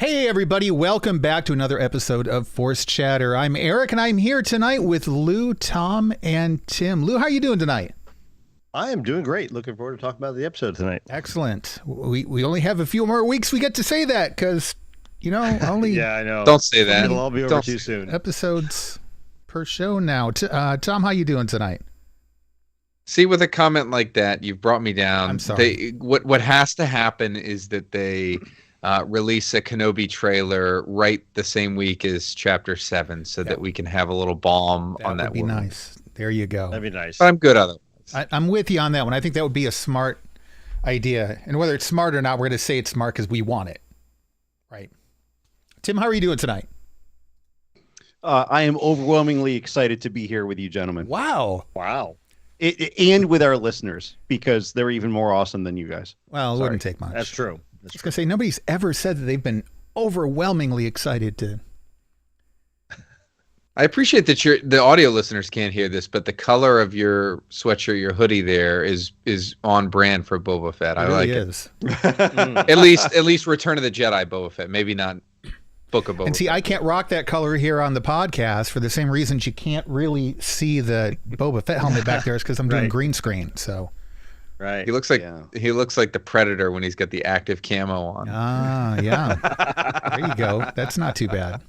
Hey everybody, welcome back to another episode of Force Chatter. I'm Eric and I'm here tonight with Lou, Tom, and Tim. Lou, how are you doing tonight? I am doing great. Looking forward to talking about the episode tonight. Excellent. We only have a few more weeks we get to say that because, you know, only yeah, I know. Don't say that. It'll all be over too soon. Episodes per show now. Tom, how you doing tonight? See, with a comment like that, you've brought me down. I'm sorry. What has to happen is that they release a Kenobi trailer right the same week as Chapter 7 so that we can have a little balm on that would be world. nice. There you go. That'd be nice. But I'm good otherwise. I'm with you on that one. I think that would be a smart idea. And whether it's smart or not, we're going to say it's smart because we want it. Right. Tim, how are you doing tonight? I am overwhelmingly excited to be here with you gentlemen. Wow. And with our listeners, because they're even more awesome than you guys. Well, it wouldn't take much. That's true. I was going to say, nobody's ever said that they've been overwhelmingly excited to. I appreciate that the audio listeners can't hear this, but the color of your sweatshirt, your hoodie there is on brand for Boba Fett. I like it. At least Return of the Jedi Boba Fett, maybe not Book of Boba Fett. And see, I can't rock that color here on the podcast for the same reasons you can't really see the Boba Fett helmet back there is because I'm doing green screen. So Right. He looks like the Predator when he's got the active camo on. Ah, yeah. There you go. That's not too bad.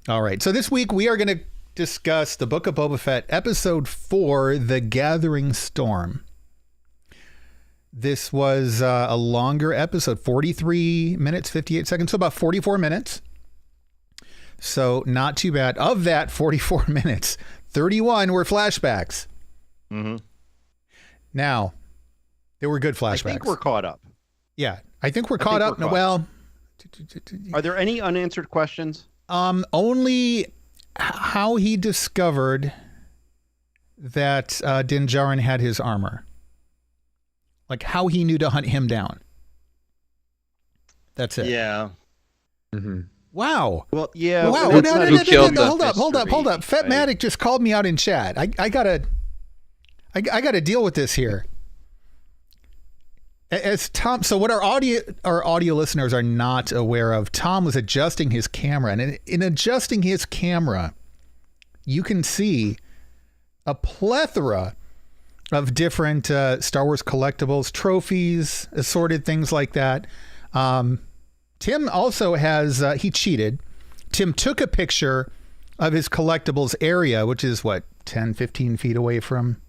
All right. So this week we are going to discuss the Book of Boba Fett, Episode 4, The Gathering Storm. This was a longer episode, 43 minutes, 58 seconds, so about 44 minutes. So not too bad. Of that 44 minutes, 31 were flashbacks. Mm-hmm. Now, there were good flashbacks. I think we're caught up. Yeah, I think we're caught up. Well, are there any unanswered questions? Only how he discovered that Din Djarin had his armor. Like how he knew to hunt him down. That's it. Yeah. Mm-hmm. Wow. Well, yeah. Wow. That's not who killed the Hold up. mystery, Fatmatic right? just called me out in chat. I gotta deal with this here. As Tom, so what our audio listeners are not aware of, Tom was adjusting his camera, and in adjusting his camera, you can see a plethora of different Star Wars collectibles, trophies, assorted things like that. Tim also has, he cheated. Tim took a picture of his collectibles area, which is what, 10, 15 feet away from...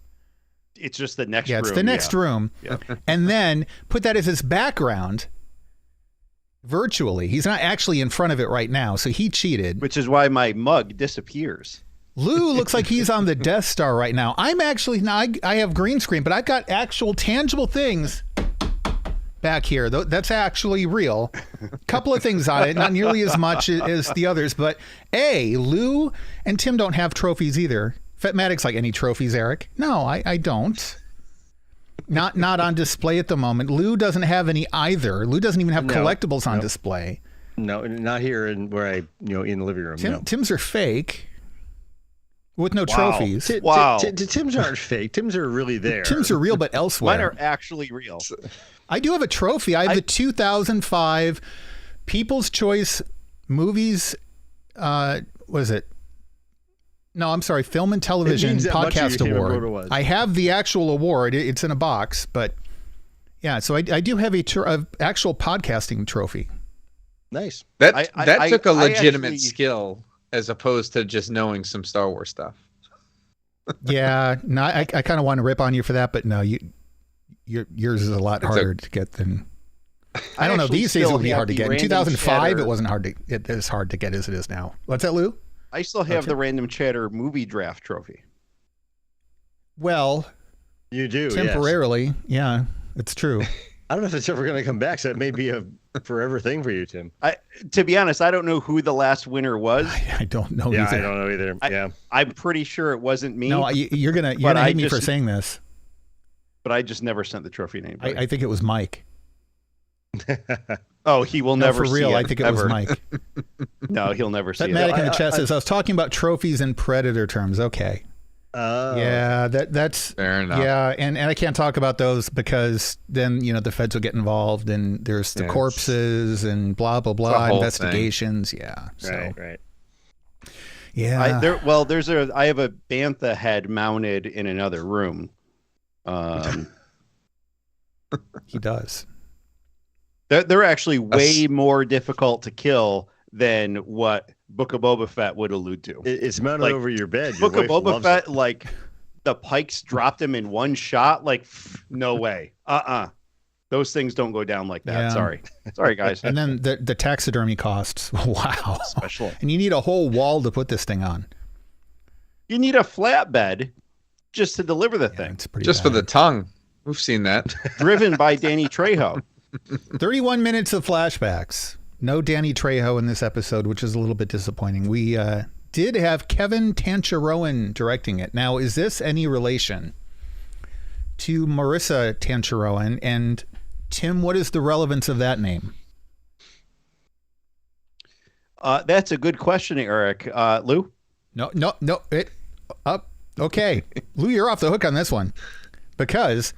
It's just the next room. Yeah, it's the next room. Yeah. And then put that as his background virtually. He's not actually in front of it right now, so he cheated. Which is why my mug disappears. Lou looks like he's on the Death Star right now. I'm actually, now I have green screen, but I've got actual tangible things back here. That's actually real. A couple of things on it, not nearly as much as the others, but Lou and Tim don't have trophies either. Fatmatic's like, any trophies, Eric? No, I don't. Not on display at the moment. Lou doesn't have any either. Lou doesn't even have collectibles on display. No, not here in the living room. Tim's are fake. With no trophies. Tim's aren't fake. Tim's are really there. Tim's are real, but elsewhere. Mine are actually real. I do have a trophy. I have the 2005 People's Choice Movies. Was it? No, I'm sorry. Film and Television Podcast Award. I have the actual award. It's in a box, but yeah. So I do have a actual podcasting trophy. Nice. That took a legitimate skill as opposed to just knowing some Star Wars stuff. Yeah, no, I kind of want to rip on you for that, but no, yours is a lot harder to get than. I don't know. These days it would be hard to get. In 2005, it wasn't hard as hard to get as it is now. What's that, Lou? I still have the Random Chatter movie draft trophy. Well, you do temporarily. Yes. Yeah, it's true. I don't know if it's ever going to come back, so it may be a forever thing for you, Tim. To be honest, I don't know who the last winner was. I don't know. Yeah, either. I don't know either. I'm pretty sure it wasn't me. No, you're gonna hate me for saying this. But I just never sent the trophy name. I think it was Mike. Oh, he will never for real. see it. I think it was Mike. No, he'll never see it. That Matic in the chat says, I was talking about trophies in Predator terms. Okay. Yeah, that's fair enough. Yeah, and I can't talk about those because then the feds will get involved and there's the corpses and blah blah blah investigations. Thing. Yeah, so. Right. Yeah. I have a bantha head mounted in another room. He does. They're actually way more difficult to kill than what Book of Boba Fett would allude to. It's mounted over your bed. Book of Boba Fett, like the pikes dropped him in one shot. Like, no way. Those things don't go down like that. Yeah. Sorry, guys. And then the taxidermy costs. Wow. Special. And you need a whole wall to put this thing on. You need a flatbed just to deliver the thing. It's pretty just bad. For the tongue. We've seen that. Driven by Danny Trejo. 31 minutes of flashbacks. No Danny Trejo in this episode, which is a little bit disappointing. We did have Kevin Tancharoen directing it. Now, is this any relation to Marissa Tancharoen? And Tim, what is the relevance of that name? That's a good question, Eric. Lou? No. Okay. Lou, you're off the hook on this one because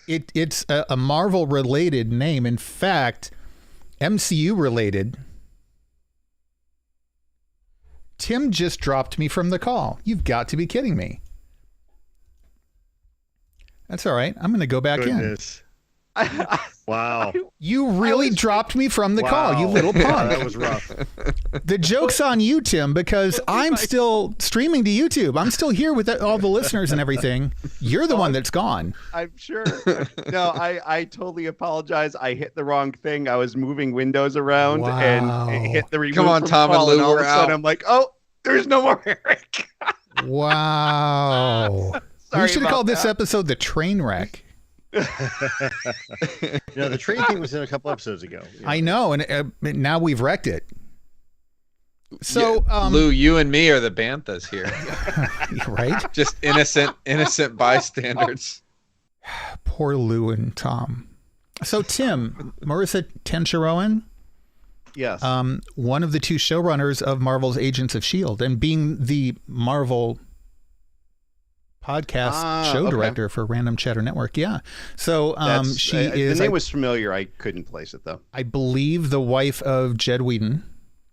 it's a Marvel-related name. In fact, MCU-related. Tim just dropped me from the call. You've got to be kidding me. That's all right. I'm going to go back in. Wow. You really dropped me from the call, you little punk. That was rough. The joke's on you, Tim, because I'm still streaming to YouTube. I'm still here with all the listeners and everything. You're the one that's gone. I'm sure. No, I totally apologize. I hit the wrong thing. I was moving windows around and hit the remove. Come on, Tom and Lou, all of a sudden I'm like, oh, there's no more Eric. Wow. We should have called this episode The Train Wreck. The train thing was in a couple episodes ago. I know, and now we've wrecked it. So, Lou, you and me are the banthas here, right? Just innocent bystanders. Poor Lou and Tom. So, Tim, Marissa Tancharoen, yes, one of the two showrunners of Marvel's Agents of S.H.I.E.L.D. and being the Marvel podcast show director for Random Chatter Network. Yeah. So she is. The name was familiar. I couldn't place it though. I believe the wife of Jed Whedon.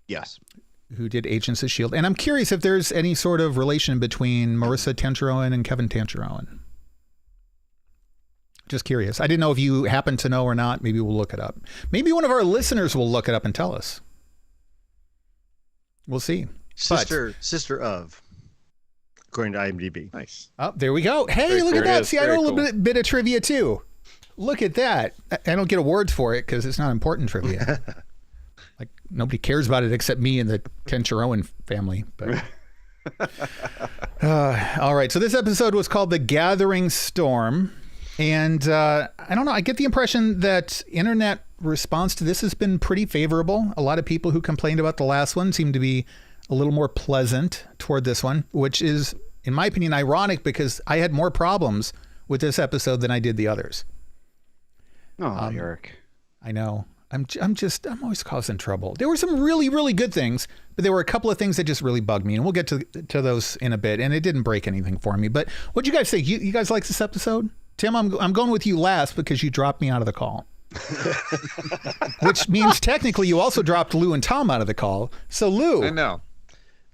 Yes. Who did Agents of S.H.I.E.L.D. And I'm curious if there's any sort of relation between Marissa Tancharoen and Kevin Tancharoen. Just curious. I didn't know if you happen to know or not. Maybe we'll look it up. Maybe one of our listeners will look it up and tell us. We'll see. Sister of. According to IMDb. Nice. Oh, there we go. Hey, look at that. See, I know a little bit of trivia too. Look at that. I don't get awards for it because it's not important trivia. Like nobody cares about it except me and the Tancharoen family. But all right. So this episode was called The Gathering Storm. And I don't know. I get the impression that internet response to this has been pretty favorable. A lot of people who complained about the last one seem to be a little more pleasant toward this one, which is, in my opinion, ironic because I had more problems with this episode than I did the others. Oh, Eric. I know. I'm always causing trouble. There were some really, really good things, but there were a couple of things that just really bugged me, and we'll get to those in a bit. And it didn't break anything for me. But what'd you guys think? You guys like this episode? Tim, I'm going with you last because you dropped me out of the call. Which means technically you also dropped Lou and Tom out of the call. So Lou. I know.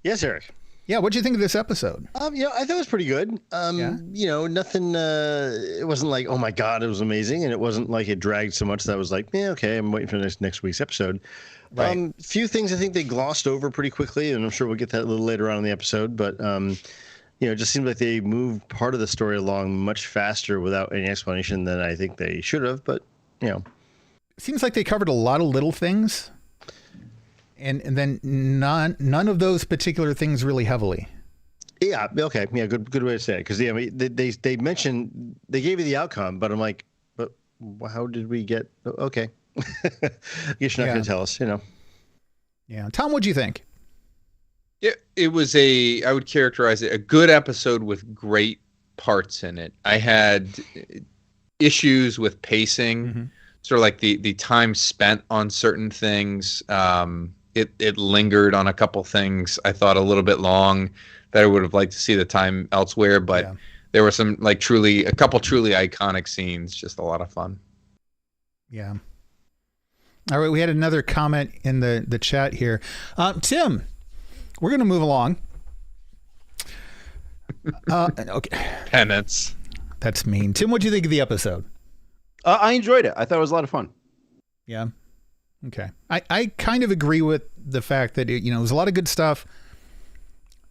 Yes, Eric. Yeah, what'd you think of this episode? I thought it was pretty good. Nothing. It wasn't like, oh my god, it was amazing, and it wasn't like it dragged so much that I was like, yeah, okay, I'm waiting for next week's episode. Right. Few things I think they glossed over pretty quickly, and I'm sure we'll get that a little later on in the episode. But it just seems like they moved part of the story along much faster without any explanation than I think they should have. But it seems like they covered a lot of little things. And then none of those particular things really heavily. Yeah. Okay. Yeah. Good way to say it. Because they mentioned they gave you the outcome, but I'm like, but how did we get? Okay. I guess you're not going to tell us. Yeah. Tom, what'd you think? Yeah, it was I would characterize it a good episode with great parts in it. I had issues with pacing, sort of like the time spent on certain things. it lingered on a couple things. I thought a little bit long that I would have liked to see the time elsewhere, but there were some like a couple truly iconic scenes. Just a lot of fun. Yeah. All right, we had another comment in the chat here. Tim, we're going to move along. Okay. Penance. That's mean. Tim, what do you think of the episode? I enjoyed it. I thought it was a lot of fun. Yeah. Okay. I kind of agree with the fact that it was a lot of good stuff.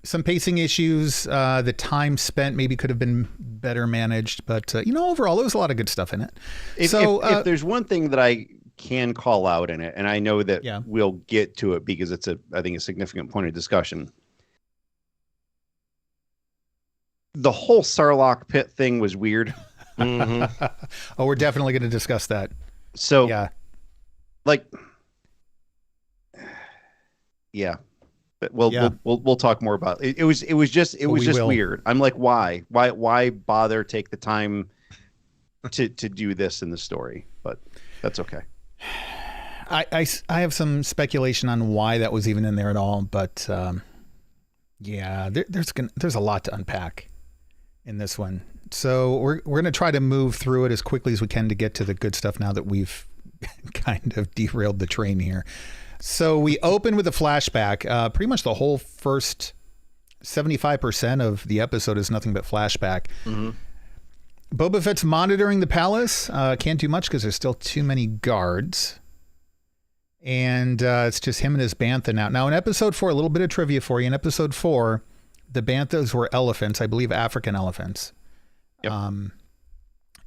Some pacing issues. The time spent maybe could have been better managed, but overall, there was a lot of good stuff in it. If there's one thing that I can call out in it, and I know that we'll get to it because it's I think a significant point of discussion. The whole Sarlacc Pit thing was weird. Mm-hmm. Oh, we're definitely going to discuss that. So, but we'll talk more about it. It was just weird. I'm like, why bother take the time to do this in the story? But that's okay. I have some speculation on why that was even in there at all, but there's a lot to unpack in this one. So we're going to try to move through it as quickly as we can to get to the good stuff now that we've kind of derailed the train here. So we open with a flashback. Pretty much the whole first 75% of the episode is nothing but flashback. Mm-hmm. Boba Fett's monitoring the palace. Can't do much because there's still too many guards. And it's just him and his bantha now. Now in episode 4, a little bit of trivia for you. In episode 4, the banthas were elephants, I believe African elephants. Yep.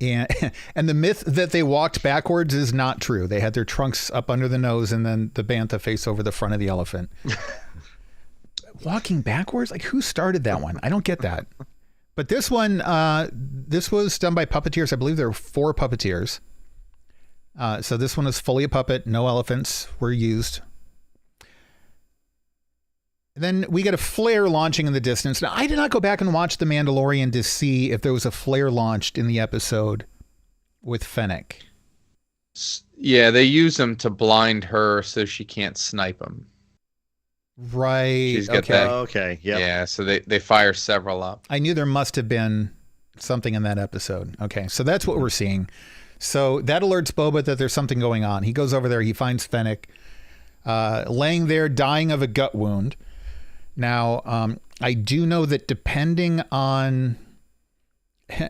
And the myth that they walked backwards is not true. They had their trunks up under the nose and then the bantha face over the front of the elephant. Walking backwards? Like, who started that one? I don't get that. But this one, this was done by puppeteers. I believe there were 4 puppeteers. So this one is fully a puppet. No elephants were used. Then we get a flare launching in the distance. Now, I did not go back and watch The Mandalorian to see if there was a flare launched in the episode with Fennec. Yeah, they use them to blind her so she can't snipe them. Right. She's got okay. that. Okay. Yep. Yeah, so they fire several up. I knew there must have been something in that episode. Okay, so that's what we're seeing. So that alerts Boba that there's something going on. He goes over there. He finds Fennec laying there, dying of a gut wound. Now, I do know that depending on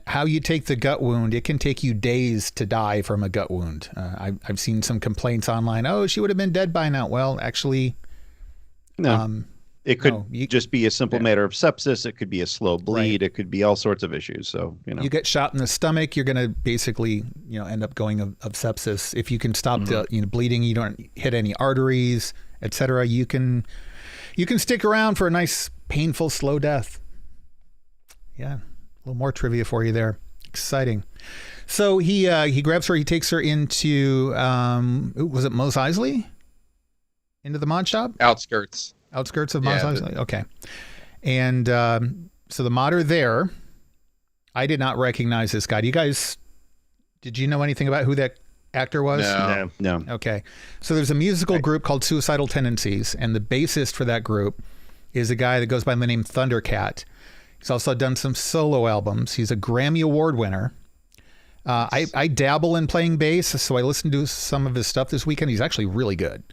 how you take the gut wound, it can take you days to die from a gut wound. I've seen some complaints online. Oh, she would have been dead by now. Well, actually, no. It could just be a simple matter of sepsis. It could be a slow bleed. Right. It could be all sorts of issues. So, you get shot in the stomach, you're going to basically, end up going of sepsis. If you can stop the bleeding, you don't hit any arteries, etc. You can stick around for a nice, painful, slow death. Yeah, a little more trivia for you there. Exciting. So he grabs her. He takes her into was it Mos Eisley? Into the mod shop? Outskirts of Mos Eisley. Okay. And so the modder there, I did not recognize this guy. Did you know anything about who that actor was? No. Okay. So there's a musical group called Suicidal Tendencies, and the bassist for that group is a guy that goes by the name Thundercat. He's also done some solo albums. He's a Grammy Award winner. I dabble in playing bass, so I listened to some of his stuff this weekend. He's actually really good.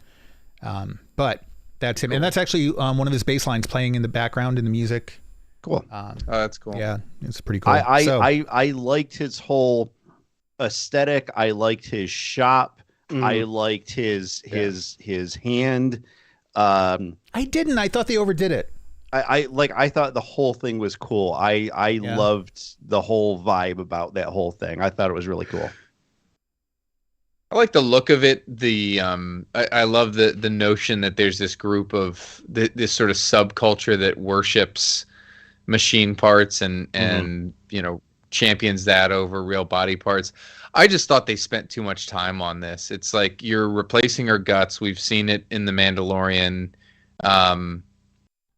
But that's him. Cool. And that's actually one of his bass lines playing in the background in the music. Cool. That's cool. Yeah, it's pretty cool. I liked his whole aesthetic. I liked his shop. I liked his hand. I didn't. I thought they overdid it. I thought the whole thing was cool. I loved the whole vibe about that whole thing. I thought it was really cool. I like the look of it. I love the notion that there's this group of this sort of subculture that worships machine parts and champions that over real body parts. I just thought they spent too much time on this. It's like you're replacing her guts. We've seen it in The Mandalorian.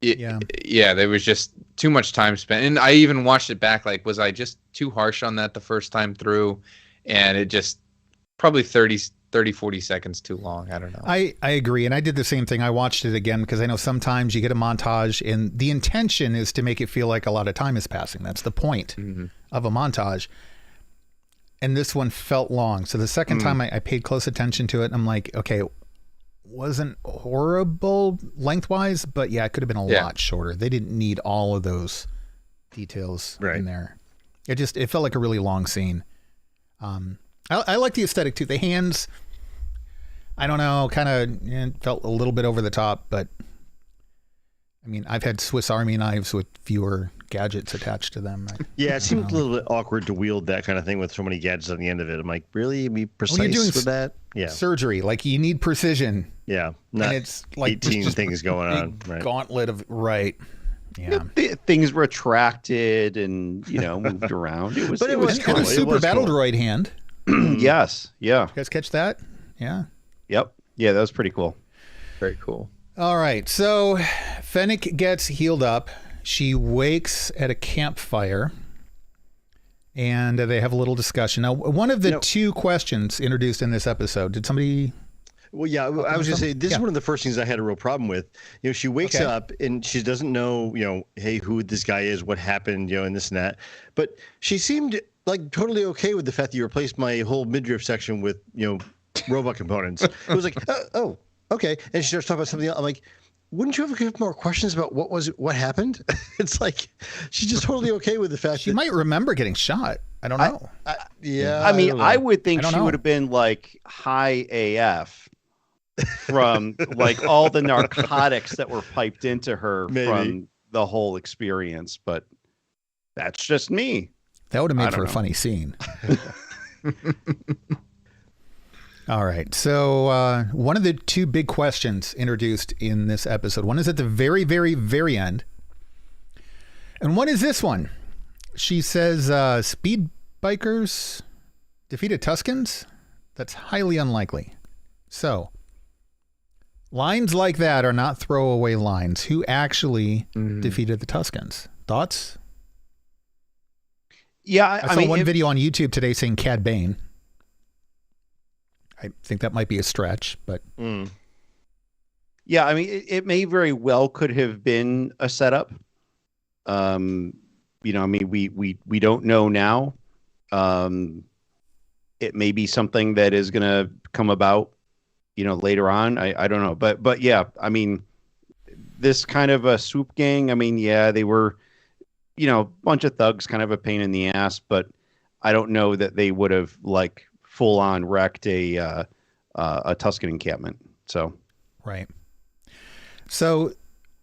There was just too much time spent. And I even watched it back. Like, was I just too harsh on that the first time through? And it just probably 30 30, 40 seconds too long. I don't know. I agree. And I did the same thing. I watched it again because I know sometimes you get a montage and the intention is to make it feel like a lot of time is passing. That's the point of a montage. And this one felt long. So the second time I paid close attention to it, I'm like, okay, it wasn't horrible lengthwise, but yeah, it could have been a lot shorter. They didn't need all of those details in there. It felt like a really long scene. I like the aesthetic too. The hands, I don't know, kind of felt a little bit over the top, but I mean, I've had Swiss Army knives with fewer gadgets attached to them. It seemed a little bit awkward to wield that kind of thing with so many gadgets on the end of it. I'm like, really? Be precise with that? Yeah. Surgery, like you need precision. Yeah. Not and it's like 18 things going on. Right. Gauntlet of, right. Yeah. Things retracted and, moved around. It was cool. Super Battle Droid hand. Yes. Yeah. You guys catch that? Yeah. Yep. Yeah, that was pretty cool. Very cool. All right. So Fennec gets healed up. She wakes at a campfire and they have a little discussion. Now, one of the two questions introduced in this episode, did somebody... Well, yeah, I was going to say, this is one of the first things I had a real problem with. She wakes up and she doesn't know, hey, who this guy is, what happened, and this and that. But she seemed like totally okay with the fact that you replaced my whole midriff section with, robot components. It was like, oh, okay. And she starts talking about something else. I'm like, wouldn't you have a couple more questions about what happened? It's like, she's just totally okay with the fact she might remember getting shot. I don't know. I would think she would have been like high AF from like all the narcotics that were piped into her from the whole experience. But that's just me. That would have made for a funny scene. All right. So one of the two big questions introduced in this episode, one is at the very, very, very end. And one is this one. She says, speed bikers defeated Tuskens? That's highly unlikely. So lines like that are not throwaway lines. Who actually defeated the Tuskens? Thoughts? Yeah, I saw one video on YouTube today saying Cad Bane. I think that might be a stretch, but yeah, I mean, it may very well could have been a setup. I mean, we don't know now. It may be something that is going to come about, later on. I don't know, but yeah, I mean, this kind of a swoop gang. I mean, yeah, they were, a bunch of thugs, kind of a pain in the ass, but I don't know that they would have like full on wrecked a Tusken encampment. So, right. So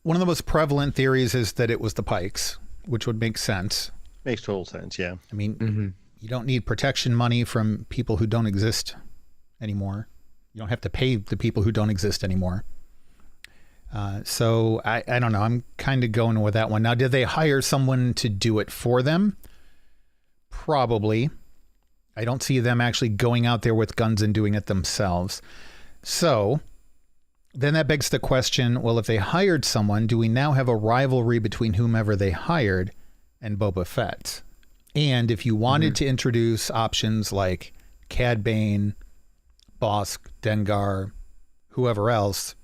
one of the most prevalent theories is that it was the Pikes, which would make sense. Makes total sense. Yeah. I mean, you don't need protection money from people who don't exist anymore. You don't have to pay the people who don't exist anymore. So I don't know. I'm kind of going with that one. Now, did they hire someone to do it for them? Probably. I don't see them actually going out there with guns and doing it themselves. So then that begs the question, well, if they hired someone, do we now have a rivalry between whomever they hired and Boba Fett? And if you wanted to introduce options like Cad Bane, Bosk, Dengar, whoever else,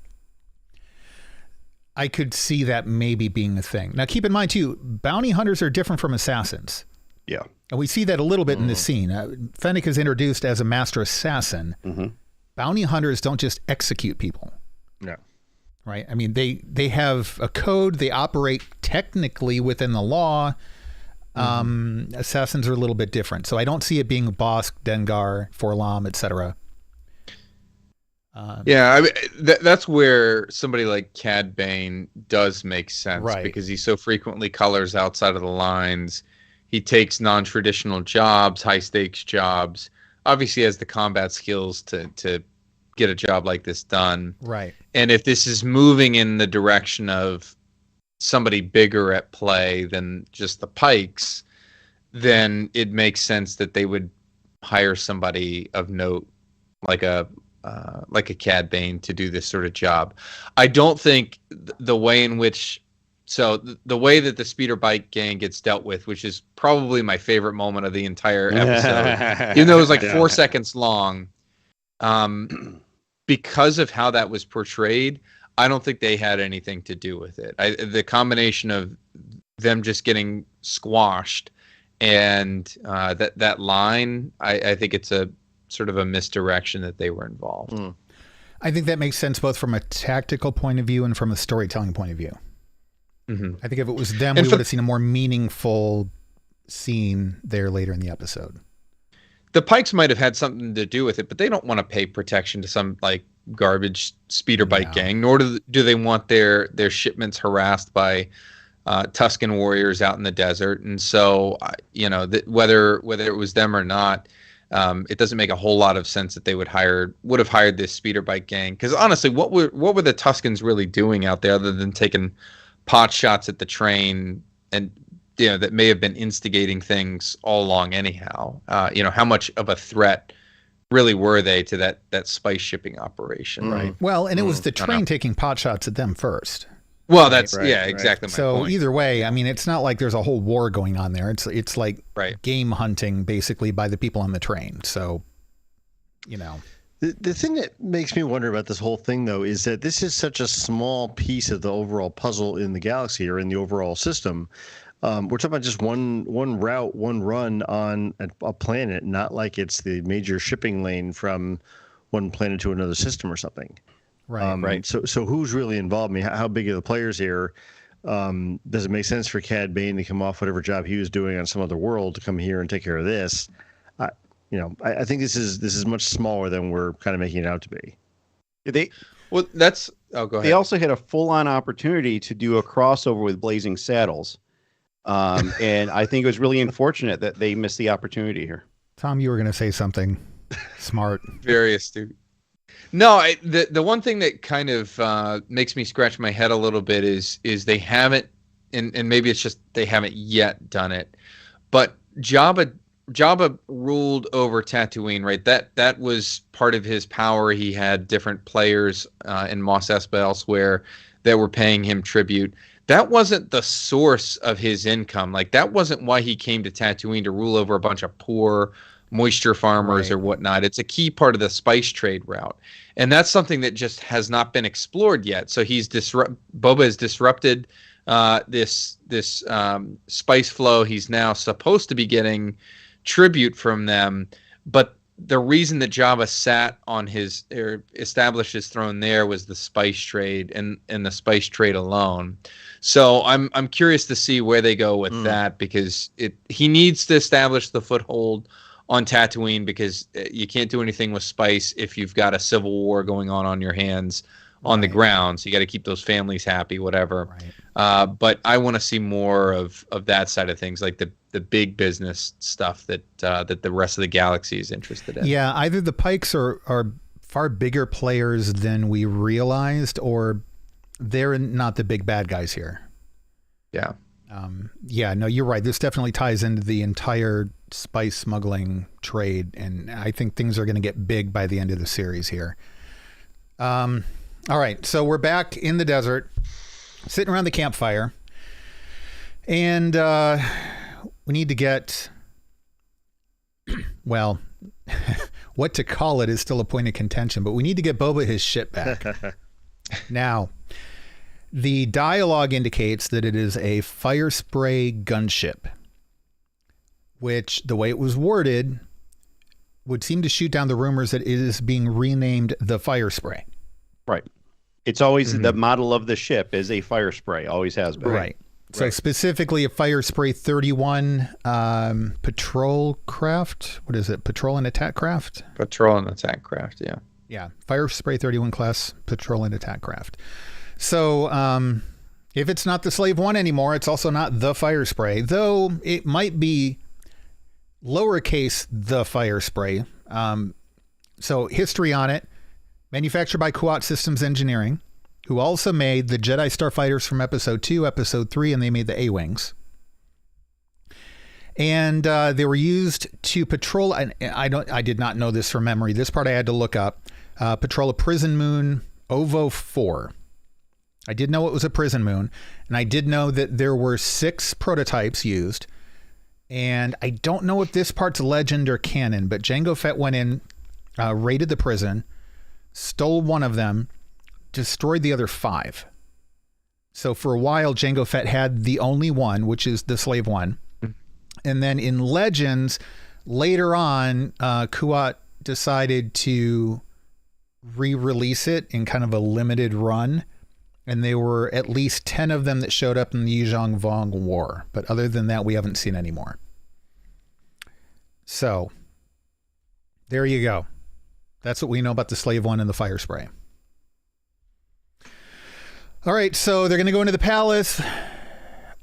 I could see that maybe being a thing. Now, keep in mind, too, bounty hunters are different from assassins. Yeah. And we see that a little bit in this scene. Fennec is introduced as a master assassin. Bounty hunters don't just execute people. No. Right? I mean, they have a code. They operate technically within the law. Assassins are a little bit different. So I don't see it being Bosk, Dengar, Forlam, etc. Yeah, I mean, that's where somebody like Cad Bane does make sense, right? Because he so frequently colors outside of the lines. He takes non-traditional jobs, high-stakes jobs. Obviously, has the combat skills to get a job like this done. Right. And if this is moving in the direction of somebody bigger at play than just the Pikes, then it makes sense that they would hire somebody of note, like a Cad Bane, to do this sort of job. I don't think the way in which, the way that the speeder bike gang gets dealt with, which is probably my favorite moment of the entire episode, even though it was like 4 seconds long, because of how that was portrayed, I don't think they had anything to do with it. The combination of them just getting squashed and that line, I think it's a sort of a misdirection that they were involved. I think that makes sense both from a tactical point of view and from a storytelling point of view. Mm-hmm. I think if it was them, we would have seen a more meaningful scene there later in the episode. The Pikes might have had something to do with it, but they don't want to pay protection to some like garbage speeder bike gang, nor do they want their shipments harassed by Tusken warriors out in the desert. And so, whether it was them or not, it doesn't make a whole lot of sense that they would have hired this speeder bike gang. Because honestly, what were the Tuskens really doing out there other than taking pot shots at the train and that may have been instigating things all along anyhow? How much of a threat really were they to that spice shipping operation, right? Well, and it was the train taking pot shots at them first. Well, that's exactly my point. So point. either way, I mean, it's not like there's a whole war going on there. It's like game hunting basically by the people on the train. So, The thing that makes me wonder about this whole thing, though, is that this is such a small piece of the overall puzzle in the galaxy or in the overall system. We're talking about just one route, one run on a planet, not like it's the major shipping lane from one planet to another system or something. Right. So who's really involved? I mean, how big are the players here? Does it make sense for Cad Bane to come off whatever job he was doing on some other world to come here and take care of this? I think this is much smaller than we're kind of making it out to be. Go ahead. They also had a full-on opportunity to do a crossover with Blazing Saddles. And I think it was really unfortunate that they missed the opportunity here. Tom, you were going to say something smart. Very astute. No, the one thing that kind of makes me scratch my head a little bit is they haven't, and maybe it's just they haven't yet done it, but Jabba ruled over Tatooine, right? That was part of his power. He had different players in Mos Espa elsewhere that were paying him tribute. That wasn't the source of his income. Like, that wasn't why he came to Tatooine to rule over a bunch of poor moisture farmers or whatnot. It's a key part of the spice trade route. And that's something that just has not been explored yet. So Boba has disrupted this spice flow. He's now supposed to be getting tribute from them. But the reason that Jabba established his throne there was the spice trade and the spice trade alone. So I'm curious to see where they go with that, because he needs to establish the foothold on Tatooine, because you can't do anything with spice if you've got a civil war going on your hands on the ground. So you got to keep those families happy, whatever. Right. But I want to see more of that side of things, like the big business stuff that the rest of the galaxy is interested in. Yeah, either the Pikes are far bigger players than we realized, or they're not the big bad guys here. Yeah. No, you're right. This definitely ties into the entire spice smuggling trade, and I think things are going to get big by the end of the series here. All right, so we're back in the desert, sitting around the campfire, and we need to get, well, what to call it is still a point of contention, but we need to get Boba his ship back. Now, the dialogue indicates that it is a fire spray gunship, which, the way it was worded, would seem to shoot down the rumors that it is being renamed the Fire Spray. Right. It's always the model of the ship is a fire spray, always has been. Right. So specifically a Fire Spray 31 patrol craft. What is it? Patrol and attack craft? Patrol and attack craft, yeah. Yeah. Fire Spray 31 class patrol and attack craft. So if it's not the Slave One anymore, it's also not the Fire Spray, though it might be lowercase the Fire Spray. So history on it: manufactured by Kuat Systems Engineering, who also made the Jedi Starfighters from Episode 2, Episode 3, and they made the A-Wings. And they were used to patrol, and I did not know this from memory. This part I had to look up. Patrol a prison moon, OVO 4. I did know it was a prison moon, and I did know that there were 6 prototypes used. And I don't know if this part's legend or canon, but Jango Fett went in raided the prison, stole one of them, destroyed the other 5. So for a while, Jango Fett had the only one, which is the slave one. And then in Legends, later on, Kuat decided to re-release it in kind of a limited run. And there were at least 10 of them that showed up in the Yuzhong Vong War. But other than that, we haven't seen any more. So there you go. That's what we know about the slave one and the fire spray. All right, so they're going to go into the palace.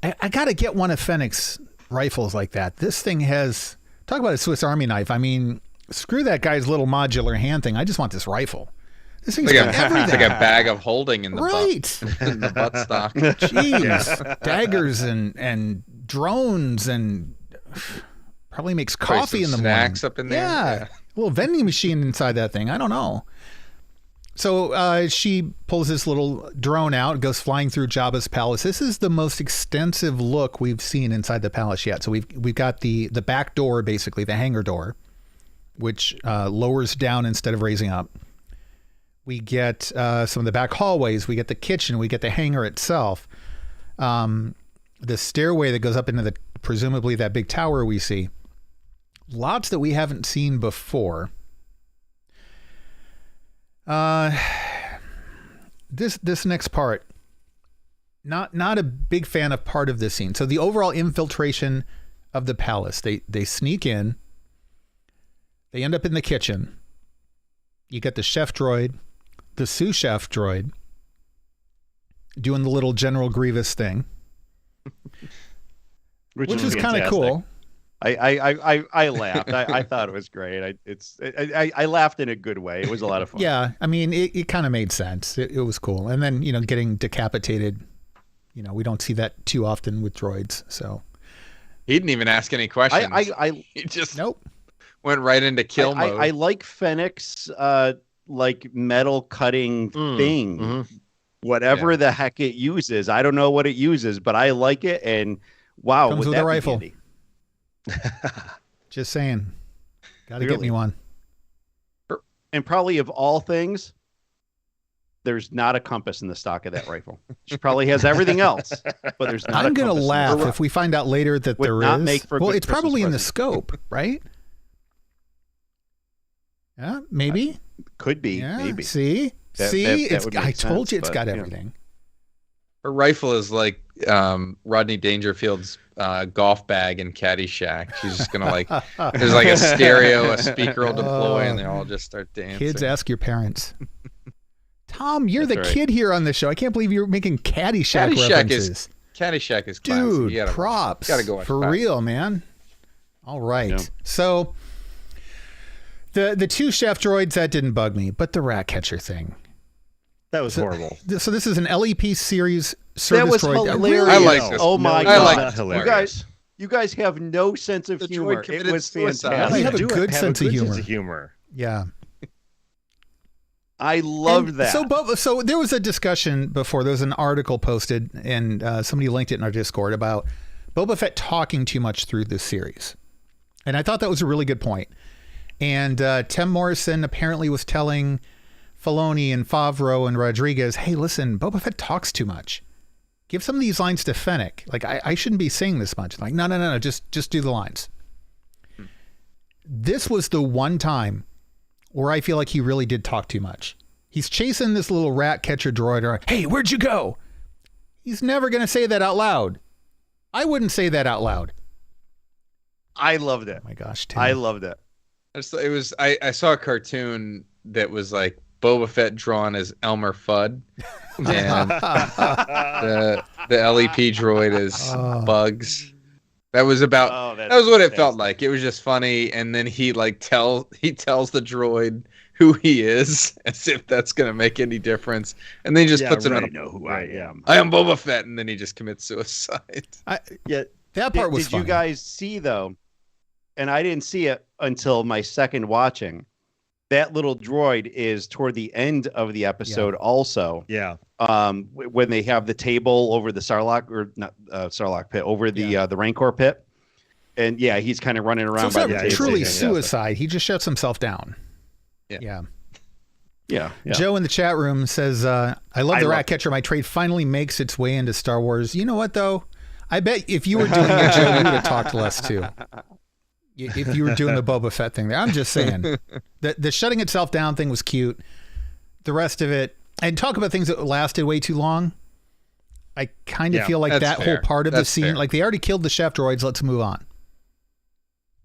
I got to get one of Fennec's rifles like that. This thing has, talk about a Swiss Army knife. I mean, screw that guy's little modular hand thing. I just want this rifle. This thing's got everything. It's like a bag of holding in the butt. In the buttstock. Jeez. Daggers and drones and probably makes coffee in the morning. Snacks up in there. Yeah. A little vending machine inside that thing. I don't know. So she pulls this little drone out, goes flying through Jabba's palace. This is the most extensive look we've seen inside the palace yet. So we've got the back door, basically the hangar door, which lowers down instead of raising up. We get some of the back hallways. We get the kitchen. We get the hangar itself. The stairway that goes up into presumably that big tower we see. Lots that we haven't seen before. This next part, not a big fan of part of this scene. So the overall infiltration of the palace, they sneak in, they end up in the kitchen. You get the chef droid, the sous chef droid, doing the little General Grievous thing, which is kind of cool. I laughed. I thought it was great. I laughed in a good way. It was a lot of fun. Yeah, I mean, it kind of made sense. It was cool. And then, getting decapitated, we don't see that too often with droids. So he didn't even ask any questions. He just went right into kill mode. I like Fennec's like metal cutting thing. Mm-hmm. Whatever the heck it uses. I don't know what it uses, but I like it. And wow, comes with a rifle. Handy? Just saying, gotta get me one. And probably of all things, there's not a compass in the stock of that rifle. She probably has everything else, but there's not. I'm gonna laugh if we find out later that there is. Well, it's probably in the scope, right? Yeah, maybe. Could be. Yeah, maybe. See, I told you it's got everything. Her rifle is like Rodney Dangerfield's golf bag in Caddyshack. She's just gonna there's like a stereo, a speaker will deploy, and they all just start dancing. Kids, ask your parents. Tom, you're the kid here on the show. I can't believe you're making Caddyshack references. Caddyshack is classic. Dude, props. Gotta go for real, man. All right. Yeah. So the 2 chef droids, that didn't bug me, but the rat catcher thing. That was horrible. So this is an LEP series service droid. That was hilarious. I like this. Oh my God. I like this. Hilarious. You guys have no sense of humor. It was fantastic. We have a good sense of humor. Yeah. I loved that. So there was a discussion before. There was an article posted, and somebody linked it in our Discord about Boba Fett talking too much through this series. And I thought that was a really good point. And Tim Morrison apparently was telling Filoni and Favreau and Rodriguez, hey, listen, Boba Fett talks too much. Give some of these lines to Fennec. Like, I shouldn't be saying this much. Like, no, just do the lines. This was the one time where I feel like he really did talk too much. He's chasing this little rat catcher droid. Or, hey, where'd you go? He's never going to say that out loud. I wouldn't say that out loud. I loved it. Oh my gosh, Tim. I loved it. I saw a cartoon that was like Boba Fett drawn as Elmer Fudd, and the LEP droid is Bugs. That was about. That was what it felt like. It was just funny, and then he tells the droid who he is, as if that's gonna make any difference, and then he just puts him in. Know who I am. I am Boba Fett, and then he just commits suicide. That part was. Did you guys see though? And I didn't see it until my second watching. That little droid is toward the end of the episode also. Yeah. When they have the table over the Sarlacc Pit, over the Rancor pit. And he's kind of running around by the table. Truly suicide. He just shuts himself down. Yeah. Yeah. Joe in the chat room says, I love the Ratcatcher. My trade finally makes its way into Star Wars. You know what, though? I bet if you were doing it, Joe, you would have talked less, too. If you were doing the Boba Fett thing there. I'm just saying. The shutting itself down thing was cute. The rest of it, and talk about things that lasted way too long. I kind of feel like that whole part of the scene, like they already killed the chef droids, let's move on.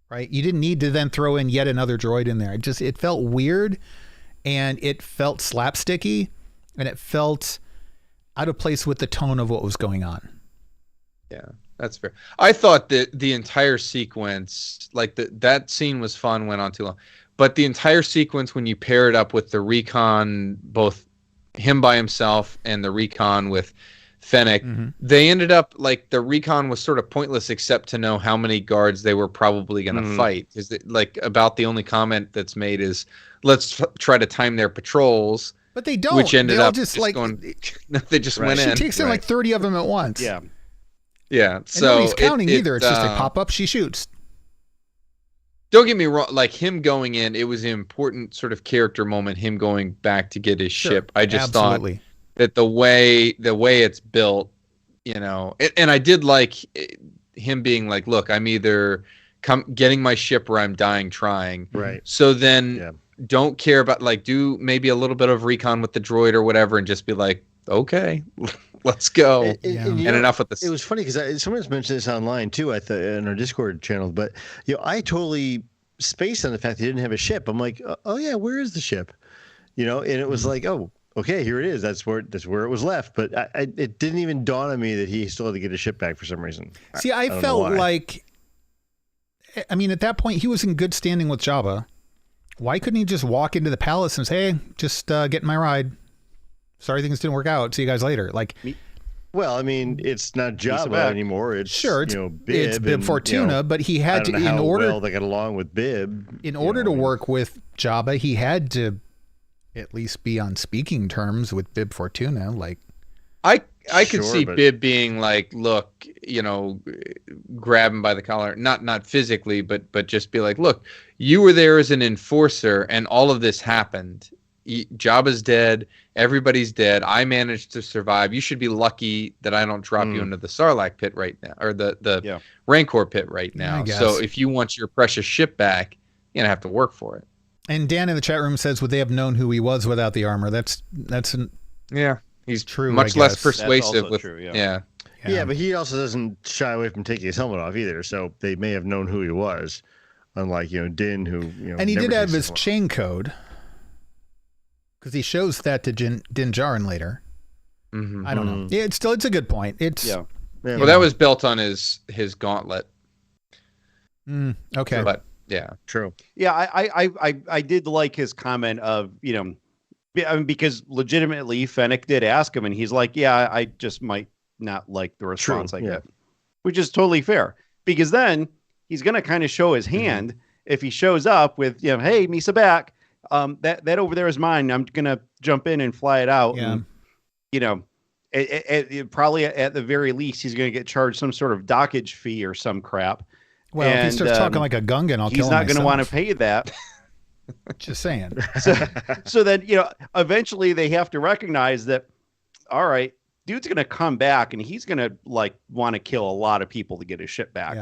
Right? You didn't need to then throw in yet another droid in there. It felt weird. And it felt slapsticky, and it felt out of place with the tone of what was going on. Yeah, that's fair. I thought that the entire sequence, like that scene was fun, went on too long. But the entire sequence, when you pair it up with the recon, both him by himself and the recon with Fennec, they ended up, like, the recon was sort of pointless except to know how many guards they were probably going to fight. Is it, like, about the only comment that's made is, let's try to time their patrols. But they don't. Which ended up just like going, they just went in. She takes in like 30 of them at once. Yeah. Yeah. And nobody's counting either. It's just they pop up, she shoots. Don't get me wrong. Like, him going in, it was an important sort of character moment, him going back to get his ship. I just thought that the way it's built, you know, and I did like him being like, look, I'm either getting my ship or I'm dying trying. Right. So then don't care about, like, do maybe a little bit of recon with the droid or whatever and just be like, okay, let's go. And enough with this. It was funny because someone's mentioned this online too, in our Discord channel, but I totally spaced on the fact he didn't have a ship. I'm like, oh yeah, where is the ship? And it was like, oh, okay, here it is. That's where it was left. But it didn't even dawn on me that he still had to get his ship back for some reason. See, I felt like, I mean, at that point, he was in good standing with Jabba. Why couldn't he just walk into the palace and say, hey, just getting my ride. Sorry things didn't work out. See you guys later. Like, well, I mean, it's not Jabba anymore. It's Bib. It's Bib Fortuna, but he had to, in order. Well, they got along with Bib. In order to work with Jabba, he had to at least be on speaking terms with Bib Fortuna. Like, I could see Bib being like, look, grab him by the collar, not physically, but just be like, look, you were there as an enforcer, and all of this happened. Jabba's dead. Everybody's dead. I managed to survive. You should be lucky that I don't drop you into the Sarlacc Pit right now, or the Rancor Pit right now. So if you want your precious ship back, you're gonna have to work for it. And Dan in the chat room says, would they have known who he was without the armor? That's he's true. Much less persuasive with true, yeah, but he also doesn't shy away from taking his helmet off either. So they may have known who he was, unlike Din, who and he did have his chain code because he shows that to Din Djarin later. I don't know. Yeah, it's a good point. It's well, that was built on his gauntlet. Okay, but yeah, true. Yeah, I did like his comment of I mean, because legitimately Fennec did ask him, and he's like, yeah, I just might not like the response I get, which is totally fair, because then he's going to kind of show his hand if he shows up with, hey, Misa back, that over there is mine. I'm going to jump in and fly it out. Yeah. And, it probably at the very least, he's going to get charged some sort of dockage fee or some crap. Well, if he starts talking like a Gungan, I'll kill him. He's not going to want to pay that. Just saying. So then, eventually they have to recognize that, all right, dude's going to come back and he's going to want to kill a lot of people to get his ship back.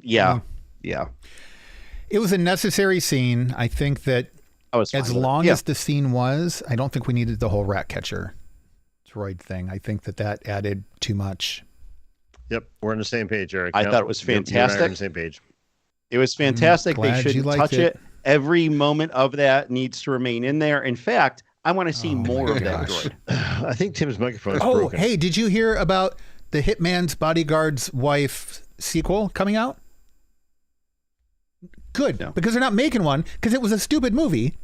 Yeah. It was a necessary scene. I think that as long as the scene was, I don't think we needed the whole Ratcatcher droid thing. I think that added too much. Yep. We're on the same page, Eric. I thought it was fantastic. We're on the same page. It was fantastic. They shouldn't touch it. it. Every moment of that needs to remain in there. In fact, I want to see more of that droid. I think Tim's microphone is broken. Hey, did you hear about the Hitman's Bodyguard's wife sequel coming out? Good, No. because they're not making one because it was a stupid movie.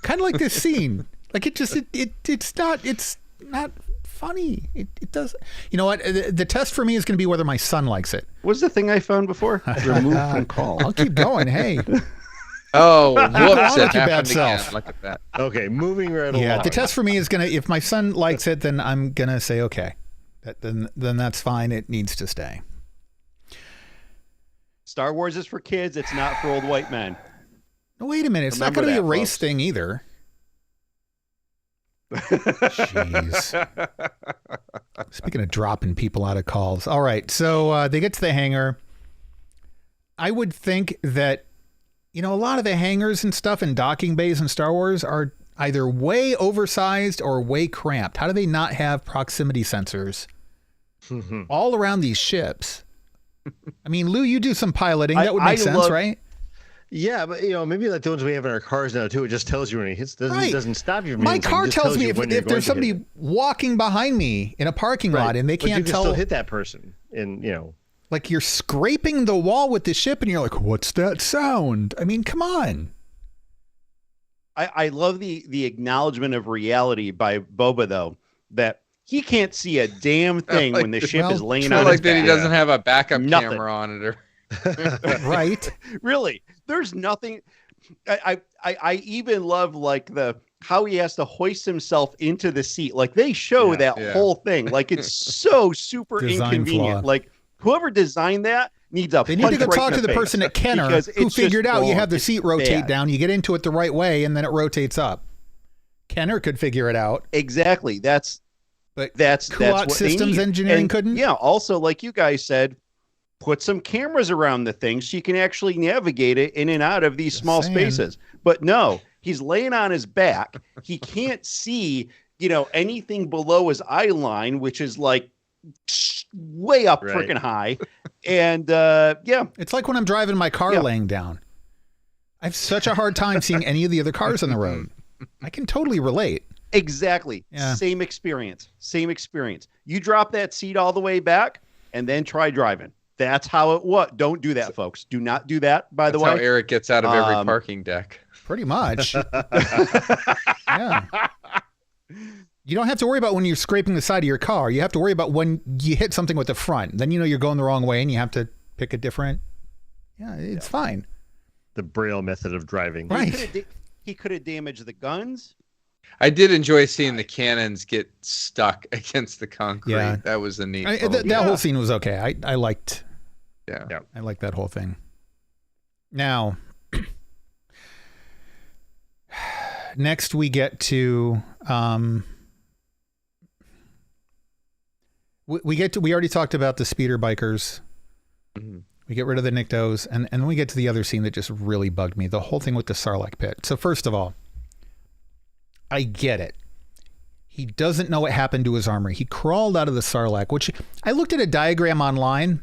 Kind of like this scene. Like it's not funny. It does. You know what? The test for me is going to be whether my son likes it. What's the thing I found before? Remove from call. I'll keep going. Hey. Oh, whoops! It Your bad happened again. self. Look at that. Okay, moving right along. Yeah, the test for me is going to, if my son likes it, then I'm going to say, okay, then that's fine. It needs to stay. Star Wars is for kids. It's not for old white men. No, wait a minute. It's Remember not going to be a that, race folks. thing either. Jeez. Speaking of dropping people out of calls. All right. So they get to the hangar. I would think that, a lot of the hangars and stuff and docking bays in Star Wars are either way oversized or way cramped. How do they not have proximity sensors all around these ships? I mean, Lou, you do some piloting. That would make sense, right? Yeah, but maybe like the ones we have in our cars now too. It just tells you when it hits. Doesn't stop you from My hitting. car It just tells me you if when you're there's going to hit somebody walking behind me in a parking it. lot and they But can't you can tell. still hit that person, and Like you're scraping the wall with the ship and you're like, what's that sound? I mean, come on. I love the acknowledgement of reality by Boba, though, that he can't see a damn thing when the ship is laying on his like that back. he doesn't have a backup Nothing. camera on it. Right. Really, there's nothing. I even love like how he has to hoist himself into the seat. Like they show that whole thing. Like it's so super Design inconvenient. flaw. Like whoever designed that needs a. They need to go talk to the person at Kenner who figured out you have the seat rotate down, you get into it the right way, and then it rotates up. Kenner could figure it out. Exactly. That's Kuat what Systems they need. Engineering And, couldn't. Yeah. Also, like you guys said, put some cameras around the thing so you can actually navigate it in and out of these small spaces. But no, he's laying on his back. He can't see, anything below his eye line, which is like way up freaking high. And it's like when I'm driving my car laying down. I have such a hard time seeing any of the other cars on the road. I can totally relate. Exactly. Yeah. Same experience. You drop that seat all the way back and then try driving. That's how it was. Don't do that, folks. Do not do that, by the way. That's how Eric gets out of every parking deck. Pretty much. Yeah. You don't have to worry about when you're scraping the side of your car. You have to worry about when you hit something with the front. Then you're going the wrong way and you have to pick a different. Yeah, it's fine. The Braille method of driving. Right. He could have damaged the guns. I did enjoy seeing the cannons get stuck against the concrete. Yeah. That was a neat. That whole scene was okay. I liked. Yeah. I liked that whole thing. Now, next we get to we already talked about the speeder bikers. Mm-hmm. We get rid of the Nyctos, and then we get to the other scene that just really bugged me, the whole thing with the Sarlacc Pit. So first of all, I get it. He doesn't know what happened to his armor. He crawled out of the Sarlacc, which I looked at a diagram online.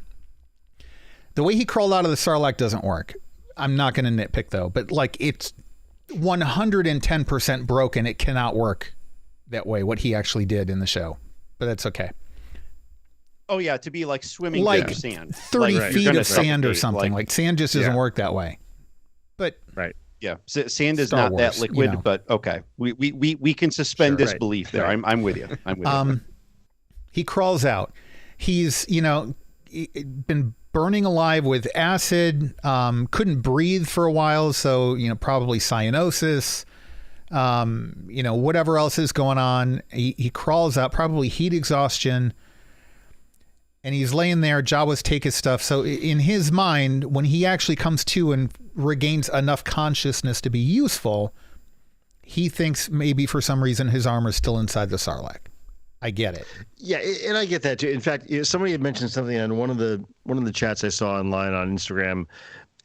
The way he crawled out of the Sarlacc doesn't work. I'm not going to nitpick though, but like it's 110% broken. It cannot work that way, what he actually did in the show, but that's okay. Oh yeah, to be like swimming like through sand, 30 feet of sand or something. Like sand just doesn't work that way. But yeah, sand is Star not Wars, that liquid. But okay, we can suspend this belief there. I'm with you. He crawls out. He's been burning alive with acid. Couldn't breathe for a while, so probably cyanosis. Whatever else is going on. He crawls out, probably heat exhaustion. And he's laying there. Jawas take his stuff. So in his mind, when he actually comes to and regains enough consciousness to be useful, he thinks maybe for some reason his armor is still inside the Sarlacc. I get it. Yeah, and I get that too. In fact, somebody had mentioned something on one of the chats I saw online on Instagram,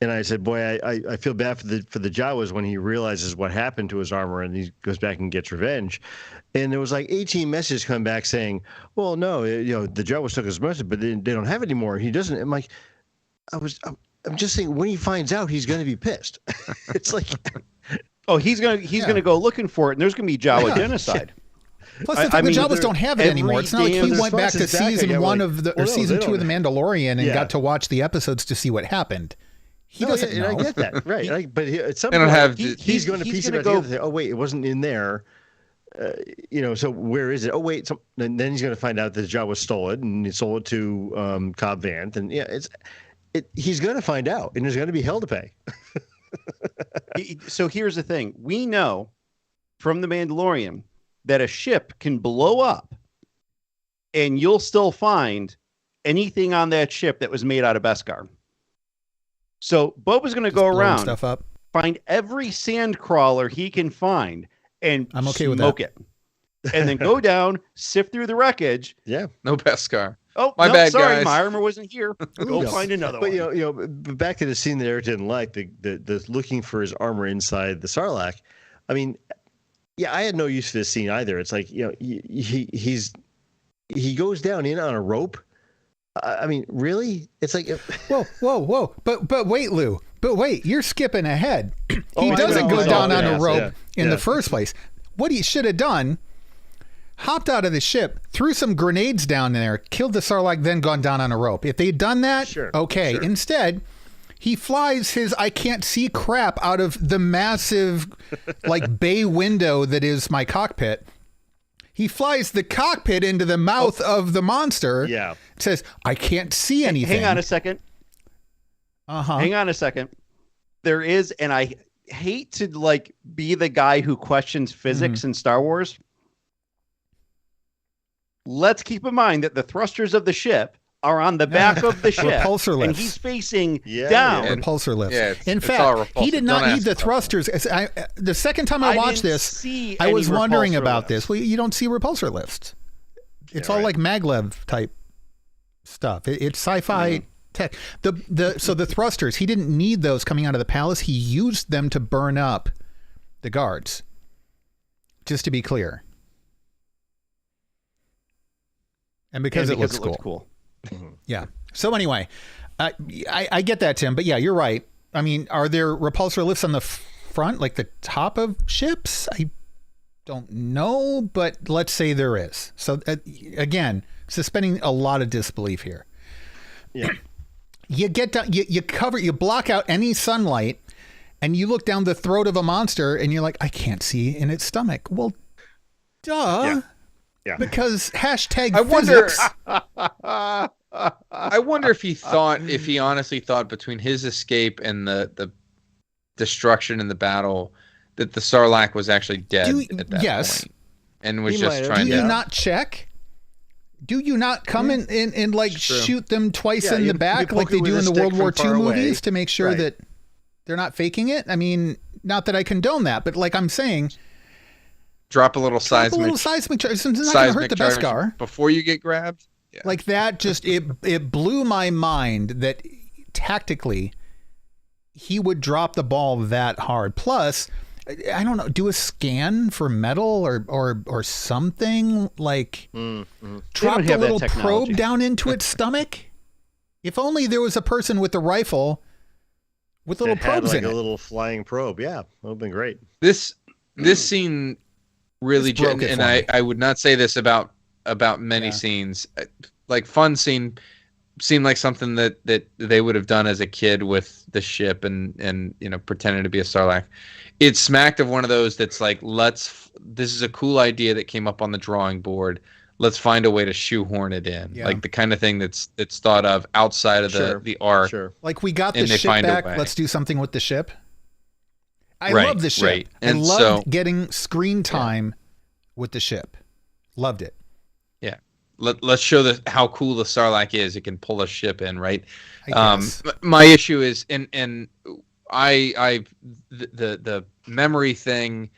and I said, "Boy, I feel bad for the Jawas when he realizes what happened to his armor and he goes back and gets revenge." And there was like 18 messages come back saying, "Well, no, the Jawas took his message, but they don't have it anymore. He doesn't." I'm like, I'm just saying, when he finds out, he's going to be pissed. It's like, oh, he's gonna go looking for it, and there's gonna be Jawa genocide. Plus, the Jawas don't have it anymore. It's not like he went back to season 1 of the or season 2 of The Mandalorian and got to watch the episodes to see what happened. He doesn't know. I get that, right? But at some point, he's going to piece about the other thing. Oh wait, it wasn't in there. So where is it? Oh wait, and then he's going to find out that Jawa stole it, and he sold it to Cobb Vanth, and he's going to find out, and there's going to be hell to pay. So here's the thing: we know from The Mandalorian that a ship can blow up, and you'll still find anything on that ship that was made out of Beskar. So Boba's going to go around, stuff up, find every sand crawler he can find, and I'm okay smoke with it. And then go down, sift through the wreckage. Yeah. No Beskar. Oh, my bad, sorry, guys. my armor wasn't here. Go find another one. But back to the scene that Eric didn't like, the looking for his armor inside the Sarlacc. I mean, yeah, I had no use for this scene either. It's like, he goes down in on a rope. I mean, really? It's like, whoa. But wait, Lou. But wait, you're skipping ahead. He I doesn't know. go down on a Yes, rope in the first place. What he should have done, hopped out of the ship, threw some grenades down there, killed the Sarlacc, then gone down on a rope. If they'd done that, okay. Sure. Instead, he flies his I can't see crap out of the massive like bay window that is my cockpit. He flies the cockpit into the mouth of the monster. Yeah. Says, I can't see anything. Hang on a second. Hang on a second. There is, and I hate to like be the guy who questions physics in Star Wars. Let's keep in mind that the thrusters of the ship are on the back of the ship. Repulsor lifts. And he's facing down. Yeah. Repulsor lifts. Yeah, in fact, he did not need the thrusters. The second time I watched this, I was wondering about this. Well, you don't see repulsor lifts. It's all like maglev type stuff. It's sci-fi tech. So the thrusters, he didn't need those coming out of the palace. He used them to burn up the guards. Just to be clear. And because it looks cool. Yeah. So anyway, I get that, Tim, but yeah, you're right. I mean, are there repulsor lifts on the front, like the top of ships? I don't know, but let's say there is. So again, suspending a lot of disbelief here. Yeah. You get down, you block out any sunlight, and you look down the throat of a monster, and you're like, I can't see in its stomach. Well, duh. Yeah. Because hashtag physics. I wonder if he honestly thought between his escape and the destruction in the battle that the Sarlacc was actually dead at that point. And was just trying to... Do you not check? Do you not come in and like shoot them twice in the back like they do in the World War II movies to make sure that they're not faking it? I mean, not that I condone that, but like I'm saying... Drop a little seismic charge. It's not going to hurt the Beskar before you get grabbed. Yeah. Like that, just it blew my mind that tactically he would drop the ball that hard. Plus, I don't know, do a scan for metal or something like drop the little probe down into its stomach. If only there was a person with a rifle with little probes in it. A little flying probe. Yeah, that would have been great. This scene. Really, and I would not say this about many scenes. Like fun scene seemed like something that they would have done as a kid with the ship and pretending to be a Sarlacc. It smacked of one of those that's like, this is a cool idea that came up on the drawing board. Let's find a way to shoehorn it in. Yeah. Like the kind of thing that's thought of outside of the arc. Sure. Like we got the ship back. Let's do something with the ship. I love the ship. Right. And loved getting screen time with the ship. Loved it. Yeah. Let's show how cool the Sarlacc is. It can pull a ship in, right? My issue is, and the memory thing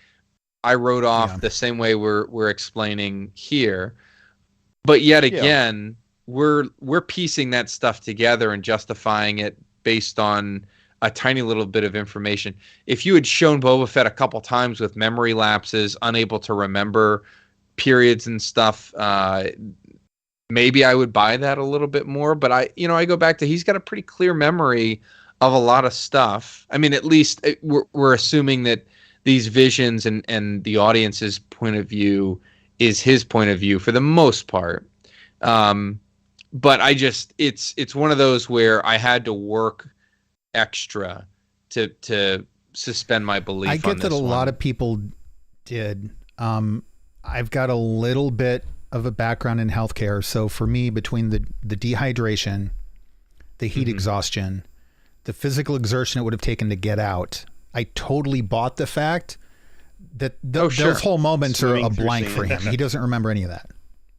I wrote off the same way we're explaining here. But yet again, we're piecing that stuff together and justifying it based on a tiny little bit of information. If you had shown Boba Fett a couple times with memory lapses, unable to remember periods and stuff, maybe I would buy that a little bit more. But I go back to, he's got a pretty clear memory of a lot of stuff. I mean, at least we're assuming that these visions and the audience's point of view is his point of view for the most part. But it's one of those where I had to work extra to suspend my belief. I get that a lot of people did. I've got a little bit of a background in healthcare, so for me, between the dehydration, the heat exhaustion, the physical exertion it would have taken to get out, I totally bought the fact that those whole moments are a blank for him. He doesn't remember any of that.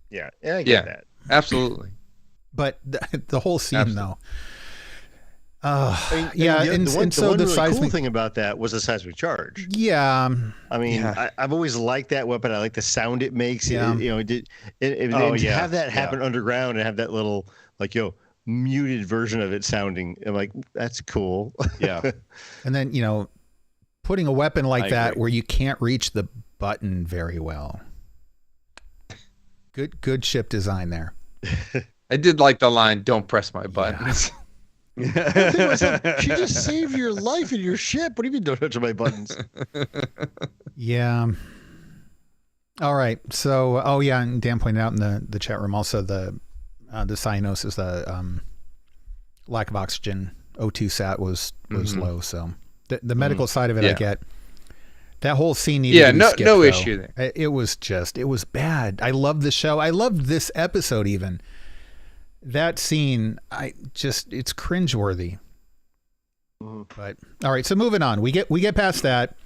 Yeah, I get that. Absolutely. But the whole scene, though. Yeah, and the so one the really seismic cool thing about that was the seismic charge. Yeah, I mean, I've always liked that weapon. I like the sound it makes. Yeah. To have that happen underground and have that little muted version of it sounding, I'm like, that's cool. Yeah. And then putting a weapon like that agree. where you can't reach the button very well. Good ship design there. I did like the line, "Don't press my buttons." She just saved your life in your ship. What do you mean don't touch my buttons? Yeah. All right. So, and Dan pointed out in the chat room also the cyanosis, the lack of oxygen, O2 sat was low. So the medical side of it, I get. That whole scene needed to be skipped, no though. issue there. It was bad. I loved the show. I loved this episode even. That scene, it's cringeworthy. But all right, so moving on. We get past that.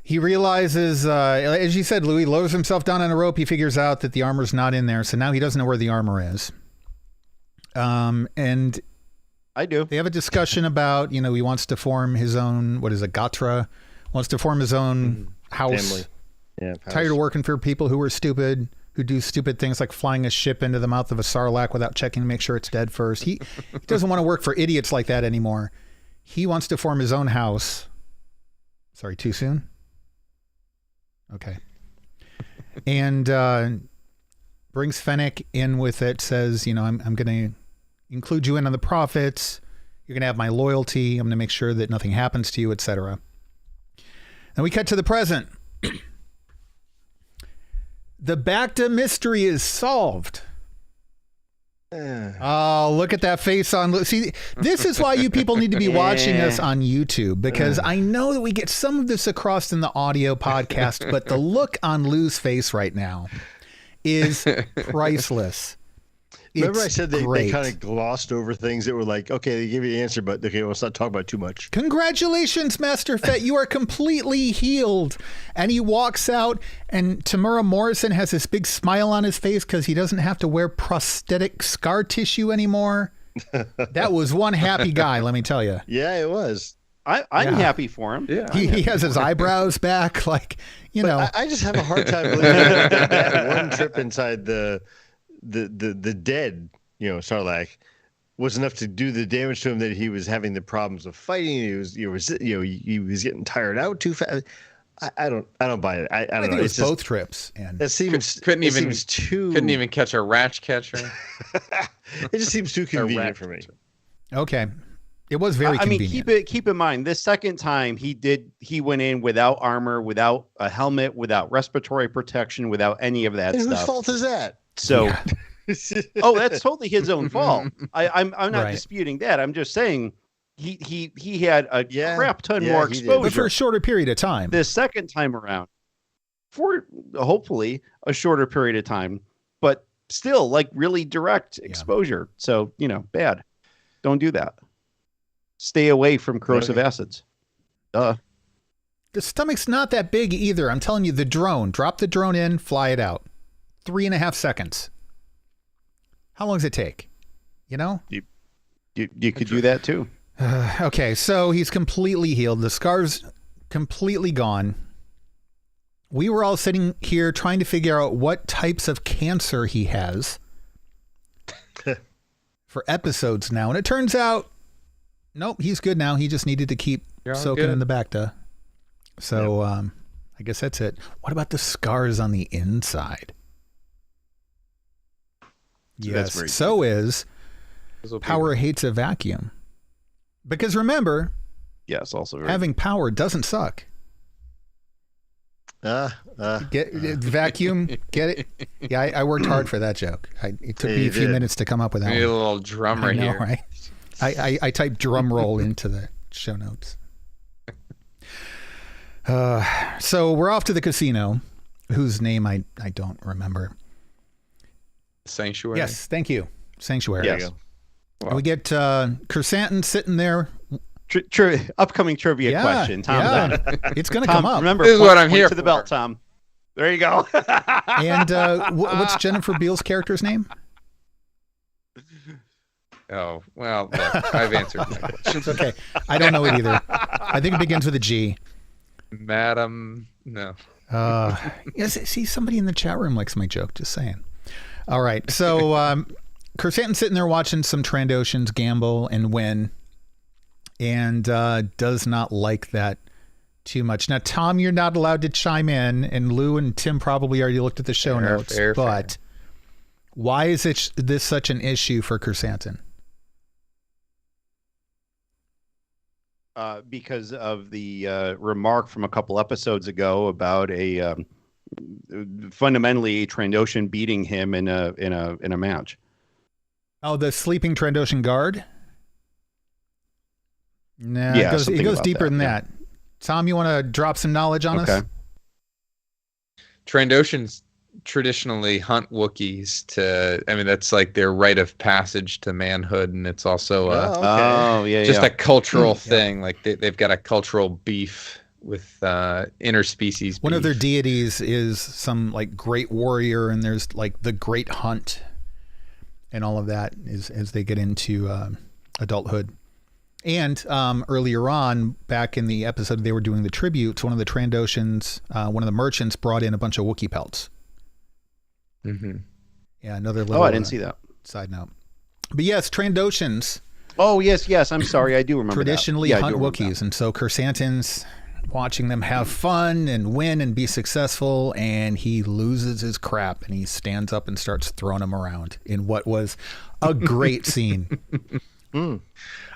He realizes, as you said, Louis lowers himself down on a rope. He figures out that the armor's not in there, so now he doesn't know where the armor is. And I do. They have a discussion about, he wants to form his own, Gatra, wants to form his own house. Family. Yeah, tired of working for people who are stupid, who do stupid things like flying a ship into the mouth of a Sarlacc without checking to make sure it's dead first. He doesn't want to work for idiots like that anymore. He wants to form his own house. Sorry, too soon? Okay. And brings Fennec in with it, says, I'm going to include you in on the profits. You're going to have my loyalty. I'm going to make sure that nothing happens to you, etc. And we cut to the present. The Bacta mystery is solved. Oh, look at that face on. See, this is why you people need to be watching us on YouTube, because I know that we get some of this across in the audio podcast, but the look on Lou's face right now is priceless. Remember I said they kind of glossed over things that were like, okay, they give you the answer, but okay, let's not talk about it too much. Congratulations, Master Fett. You are completely healed. And he walks out, and Tamura Morrison has this big smile on his face because he doesn't have to wear prosthetic scar tissue anymore. That was one happy guy, let me tell you. Yeah, it was. I'm happy for him. Yeah, he has his eyebrows back, like, I just have a hard time believing that one trip inside the dead, Sarlacc was enough to do the damage to him that he was having the problems of fighting. He was getting tired out too fast. I don't buy it. I don't know. Think it was both trips, and it seems couldn't even catch a ratch catcher. It just seems too convenient for me. Okay. It was very convenient. I mean, keep in mind, this second time he went in without armor, without a helmet, without respiratory protection, without any of that stuff. Whose fault is that? So, that's totally his own fault. I'm not disputing that. I'm just saying he had a crap ton more exposure, but for a shorter period of time. This second time around, for hopefully a shorter period of time, but still like really direct exposure. So bad. Don't do that. Stay away from corrosive acids. The stomach's not that big either. I'm telling you, the drone. Drop the drone in, fly it out. 3.5 seconds. How long does it take? You could do that too. Okay, so he's completely healed. The scar's completely gone. We were all sitting here trying to figure out what types of cancer he has for episodes now. And it turns out, nope, he's good now. He just needed to keep soaking in the Bacta. So I guess that's it. What about the scars on the inside? Yes, so is power hates a vacuum. Because remember, also having power doesn't suck. Get vacuum, get it? Yeah, I worked hard for that joke. It took me a few minutes to come up with that. A little drummer here. Right? I typed drum roll into the show notes. So we're off to the casino, whose name I don't remember. Sanctuary. Yes, thank you. Sanctuary. Yes. Wow. We get Chrysanthemum sitting there. Upcoming trivia question, Tom. It's going to come up. Remember, this is what I'm here to the for. belt, Tom. There you go. And what's Jennifer Beals' character's name? Oh, well, look, I've answered my question. It's okay. I don't know it either. I think it begins with a G. Madam, no. Yes, see, somebody in the chat room likes my joke. Just saying. All right. So Chrysanthemum's sitting there watching some Trandoshans gamble and win, and does not like that too much. Now, Tom, you're not allowed to chime in, and Lou and Tim probably already looked at the show notes. But why is this such an issue for Chrysanthemum? Because of the remark from a couple episodes ago about fundamentally a Trandoshan beating him in a match. Oh, the sleeping Trandoshan guard? No, yeah, it goes deeper than that. Tom, you want to drop some knowledge on us? Trandoshans traditionally hunt Wookiees that's like their rite of passage to manhood, and it's also a cultural thing. Like they've got a cultural beef with interspecies. One of their deities is some like great warrior, and there's like the great hunt and all of that is as they get into adulthood. And earlier on, back in the episode they were doing the tributes, one of the Trandoshans, one of the merchants brought in a bunch of Wookiee pelts. Mm-hmm. Yeah, another little. I didn't see that. Side note. But yes, Trandoshans. Oh yes. I'm sorry, I do remember. Traditionally hunt Wookiees, and so Chrysanthemum's watching them have fun and win and be successful, and he loses his crap and he stands up and starts throwing them around in what was a great scene.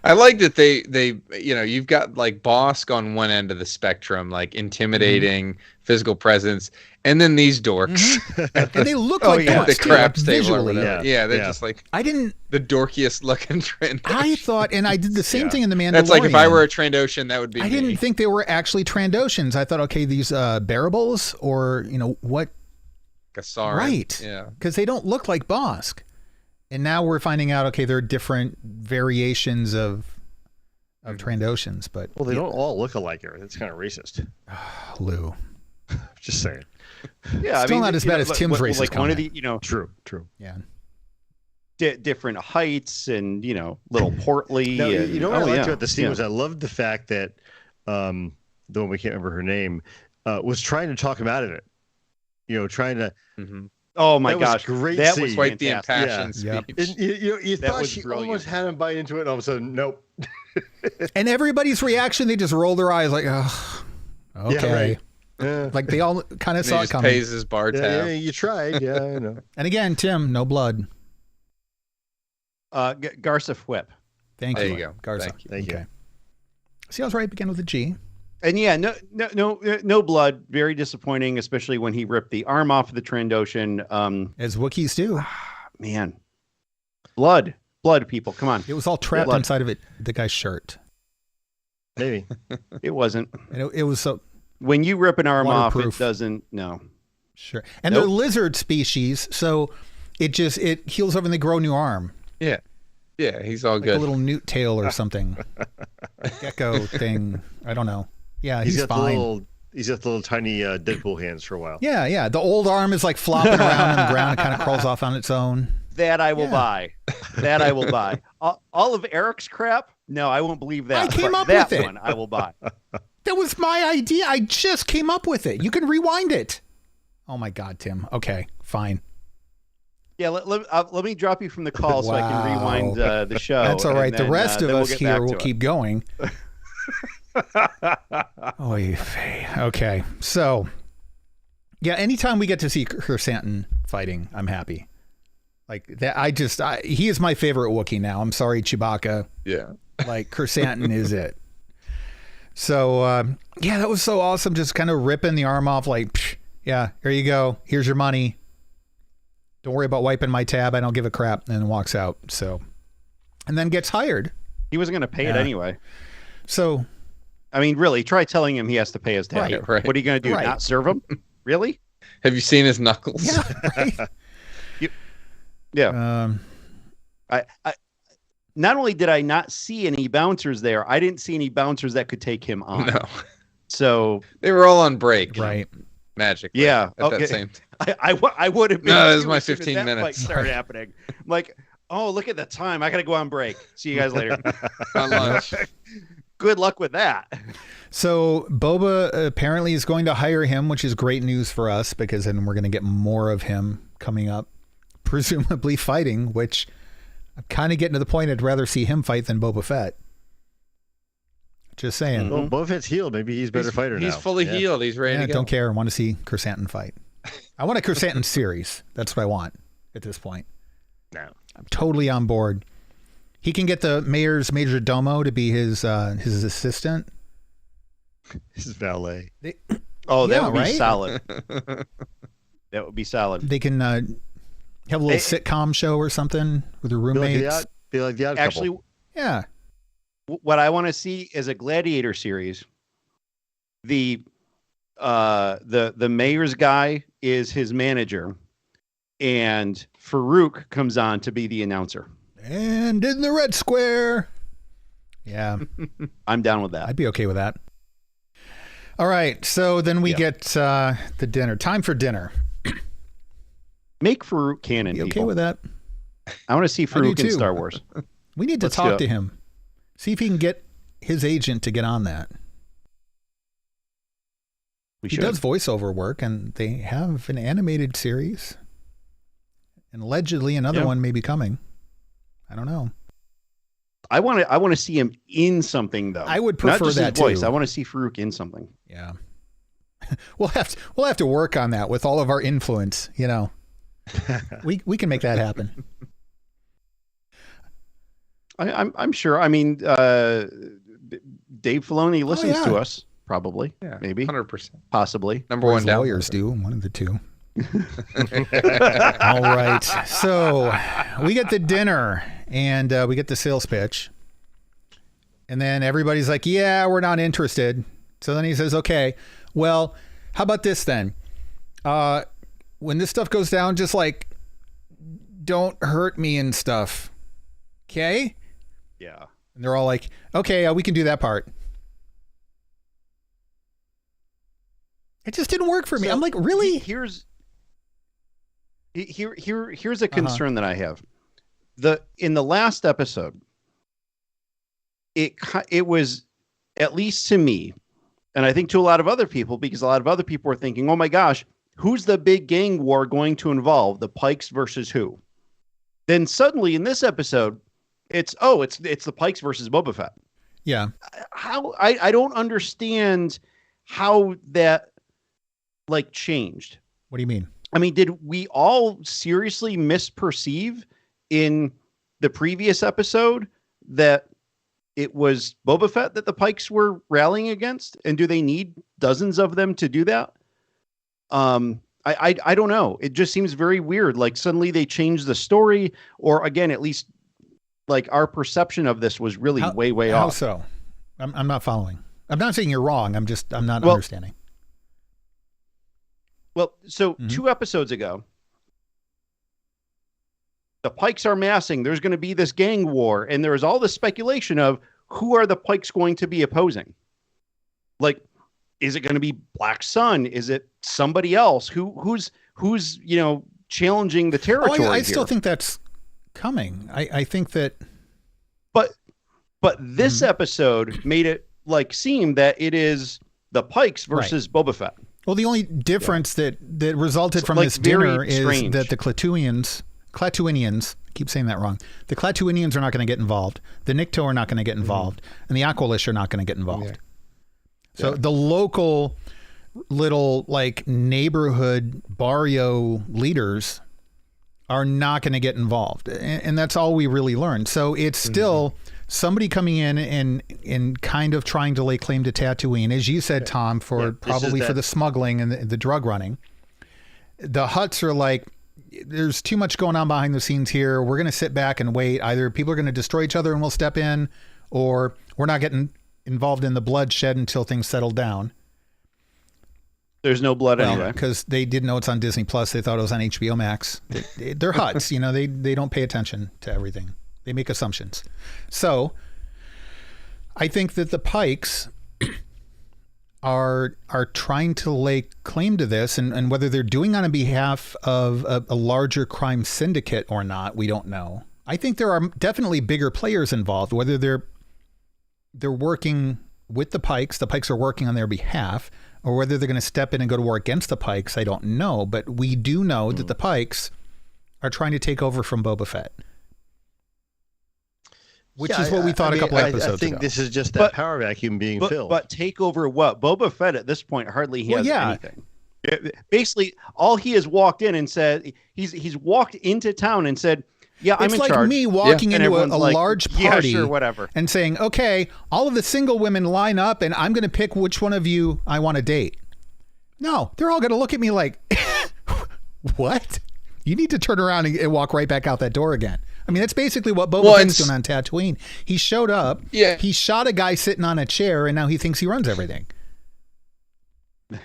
I like that they you've got like Bosk on one end of the spectrum, like intimidating physical presence, and then these dorks. And they look like the craps table or visually. whatever. Yeah, they're just like the dorkiest looking Trandoshan. I thought, and I did the same thing in the Mandalorian. That's like if I were a Trandoshan, that would be. I didn't think they were actually Trandoshans. I thought, okay, these bearables or what? Gasaran. Right. Yeah. Because they don't look like Bosk. And now we're finding out, okay, there are different variations of Trandoshans, but they don't all look alike. It's kind of racist. Lou, just saying. Yeah, still not as bad as Tim's racist. Like comment. one of the, true. Yeah, different heights and little portly. Now, and, what I liked about this scene was I loved the fact that the one we can't remember her name was trying to talk him out of it. Trying to. Mm-hmm. Oh my gosh, great! That scene. was quite the impassioned speech. And you thought she almost had him bite into it, and all of a sudden, nope. And everybody's reaction, they just roll their eyes like, oh, okay. Yeah, right. Like they all kind of saw it coming. Pays his bar tab. Yeah, you tried. Yeah, I know. And again, Tim, no blood. Garsa Whip. Thank you. There you go. Garza. Thank you. See, I was right. Began with a G. And yeah, no blood. Very disappointing, especially when he ripped the arm off of the Trandoshan. As Wookiees do. Man, blood, people, come on. It was all trapped inside of the guy's shirt. Maybe it wasn't. And it was so. When you rip an arm waterproof. off, it doesn't. No. Sure. And they're lizard species, so it heals over and they grow a new arm. Yeah. Yeah, he's all like good. A little newt tail or something. Gecko thing. I don't know. Yeah, he's fine. He's got the little tiny Deadpool hands for a while. Yeah. The old arm is like flopping around on the ground. It kind of crawls off on its own. That I will buy. That I will buy. All of Eric's crap? No, I won't believe that. I came up with it. One I will buy. That was my idea. I just came up with it. You can rewind it. Oh my God, Tim. Okay, fine. Yeah, let me drop you from the call so I can rewind the show. That's all right. The rest of us here will keep going. Okay, so yeah, anytime we get to see Chrysanthemum fighting, I'm happy. Like that, he is my favorite Wookiee now. I'm sorry, Chewbacca. Yeah, like Chrysanthemum is it. So yeah, that was so awesome. Just kind of ripping the arm off. Like, psh, yeah, here you go. Here's your money. Don't worry about wiping my tab. I don't give a crap. And then walks out. So, and then gets hired. He wasn't going to pay it anyway. So, I mean, really, try telling him he has to pay his tab. Right. What are you going to do? Not serve him? Really? Have you seen his knuckles? Yeah. Right. Yeah. I not only did I not see any bouncers there, I didn't see any bouncers that could take him on. No. So they were all on break. Right. Magically. Yeah. At that same time. I would have been. No, this is my 15 minutes. Like started happening. I'm like, Oh, look at the time. I got to go on break. See you guys later. On lunch. Good luck with that. So Boba apparently is going to hire him, which is great news for us because then we're going to get more of him coming up, presumably fighting, which I'm kind of getting to the point I'd rather see him fight than Boba Fett. Just saying. Well, Boba Fett's healed. Maybe he's a better fighter now. He's fully healed. He's ready to go. Don't care. I want to see Chrysanthemum fight. I want a Chrysanthemum series. That's what I want at this point. No. I'm totally on board. He can get the mayor's major domo to be his assistant. His valet. That would be solid. That would be solid. They can have a little sitcom show or something with their roommates. Be like the Odd Actually, Couple. Yeah. What I want to see is a Gladiator series. The mayor's guy is his manager, and Farouk comes on to be the announcer. And in the red square. Yeah. I'm down with that. I'd be okay with that. All right. So then we get the dinner. Time for dinner. Make Farouk canon. Be okay people. with that? I want to see Farouk in Star Wars. We need to talk to him. See if he can get his agent to get on that. He does voiceover work, and they have an animated series. And allegedly another one may be coming. I don't know. I want to see him in something though. I would prefer not just that his voice. too. I want to see Farouk in something. Yeah. We'll have to work on that with all of our influence, you know. we can make that happen. I'm sure. I mean, Dave Filoni listens to us, probably. Yeah, maybe 100%, possibly. Number one down. Lawyers do, one of the two. All right, so we get the dinner and we get the sales pitch, and then everybody's like, "Yeah, we're not interested." So then he says, "Okay, well, how about this then? When this stuff goes down, just like don't hurt me and stuff, okay?" Yeah. And they're all like, "Okay, we can do that part." It just didn't work for me. I'm like, really? Here's a concern that I have. In the last episode, it was, at least to me, and I think to a lot of other people, because a lot of other people were thinking, "Oh my gosh, who's the big gang war going to involve? The Pikes versus who?" Then suddenly in this episode, it's the Pikes versus Boba Fett. Yeah. How I don't understand how that changed. What do you mean? I mean, did we all seriously misperceive in the previous episode that it was Boba Fett that the Pikes were rallying against? And do they need dozens of them to do that? I don't know. It just seems very weird. Like suddenly they changed the story, or again, at least our perception of this was really way off. How so? I'm not following. I'm not saying you're wrong. I'm not understanding. Well, so 2 episodes ago, the Pikes are massing. There's going to be this gang war, and there was all this speculation of who are the Pikes going to be opposing. Is it going to be Black Sun? Is it somebody else? Who's challenging the territory? I still think that's coming. I think that. But this episode made it seem that it is the Pikes versus Boba Fett. Well, the only difference that resulted from this dinner is that the Klatooinians, I keep saying that wrong. The Klatooinians are not going to get involved. The Nikto are not going to get involved. And the Aqualish are not going to get involved. Yeah. So the local little neighborhood barrio leaders are not going to get involved. And that's all we really learned. So it's still somebody coming in and kind of trying to lay claim to Tatooine, as you said, Tom, for the smuggling and the drug running. The Hutts are like, there's too much going on behind the scenes here. We're going to sit back and wait. Either people are going to destroy each other and we'll step in, or we're not getting involved in the bloodshed until things settle down. There's no blood anyway. Because they didn't know it's on Disney Plus. They thought it was on HBO Max. They're Hutts, they don't pay attention to everything. They make assumptions. So I think that the Pikes are trying to lay claim to this, and whether they're doing on behalf of a larger crime syndicate or not, we don't know. I think there are definitely bigger players involved, whether they're working with the Pikes are working on their behalf, or whether they're going to step in and go to war against the Pikes, I don't know. But we do know that the Pikes are trying to take over from Boba Fett. Which is what we thought a couple episodes ago. I think this is just that power vacuum being filled. But take over what? Boba Fett at this point hardly has anything. Basically, all he has walked in and said, he's walked into town and said, yeah, I'm in charge. It's like me walking into a large party whatever. And saying, okay, all of the single women line up and I'm going to pick which one of you I want to date. No, they're all going to look at me like, what? You need to turn around and walk right back out that door again. I mean, that's basically what Boba Fett's doing on Tatooine. He showed up, he shot a guy sitting on a chair, and now he thinks he runs everything.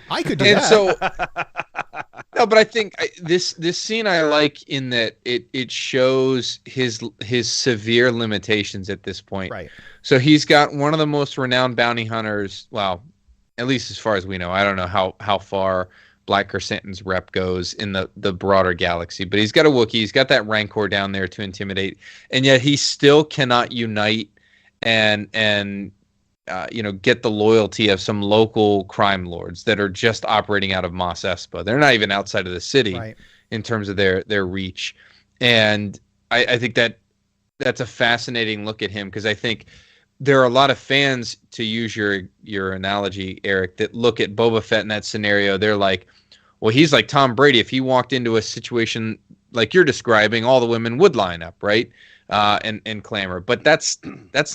I could do that. So, no, but I think this scene I like in that it shows his severe limitations at this point. Right. So he's got one of the most renowned bounty hunters. Well, at least as far as we know. I don't know how far Black Chrysanthemum's rep goes in the broader galaxy, but he's got a Wookiee, he's got that Rancor down there to intimidate, and yet he still cannot unite and get the loyalty of some local crime lords that are just operating out of Mos Espa. They're not even outside of the city in terms of their reach, and I think that's a fascinating look at him, because I think there are a lot of fans, to use your analogy, Eric, that look at Boba Fett in that scenario. They're like, well, he's like Tom Brady. If he walked into a situation like you're describing, all the women would line up, right? And clamor. But that's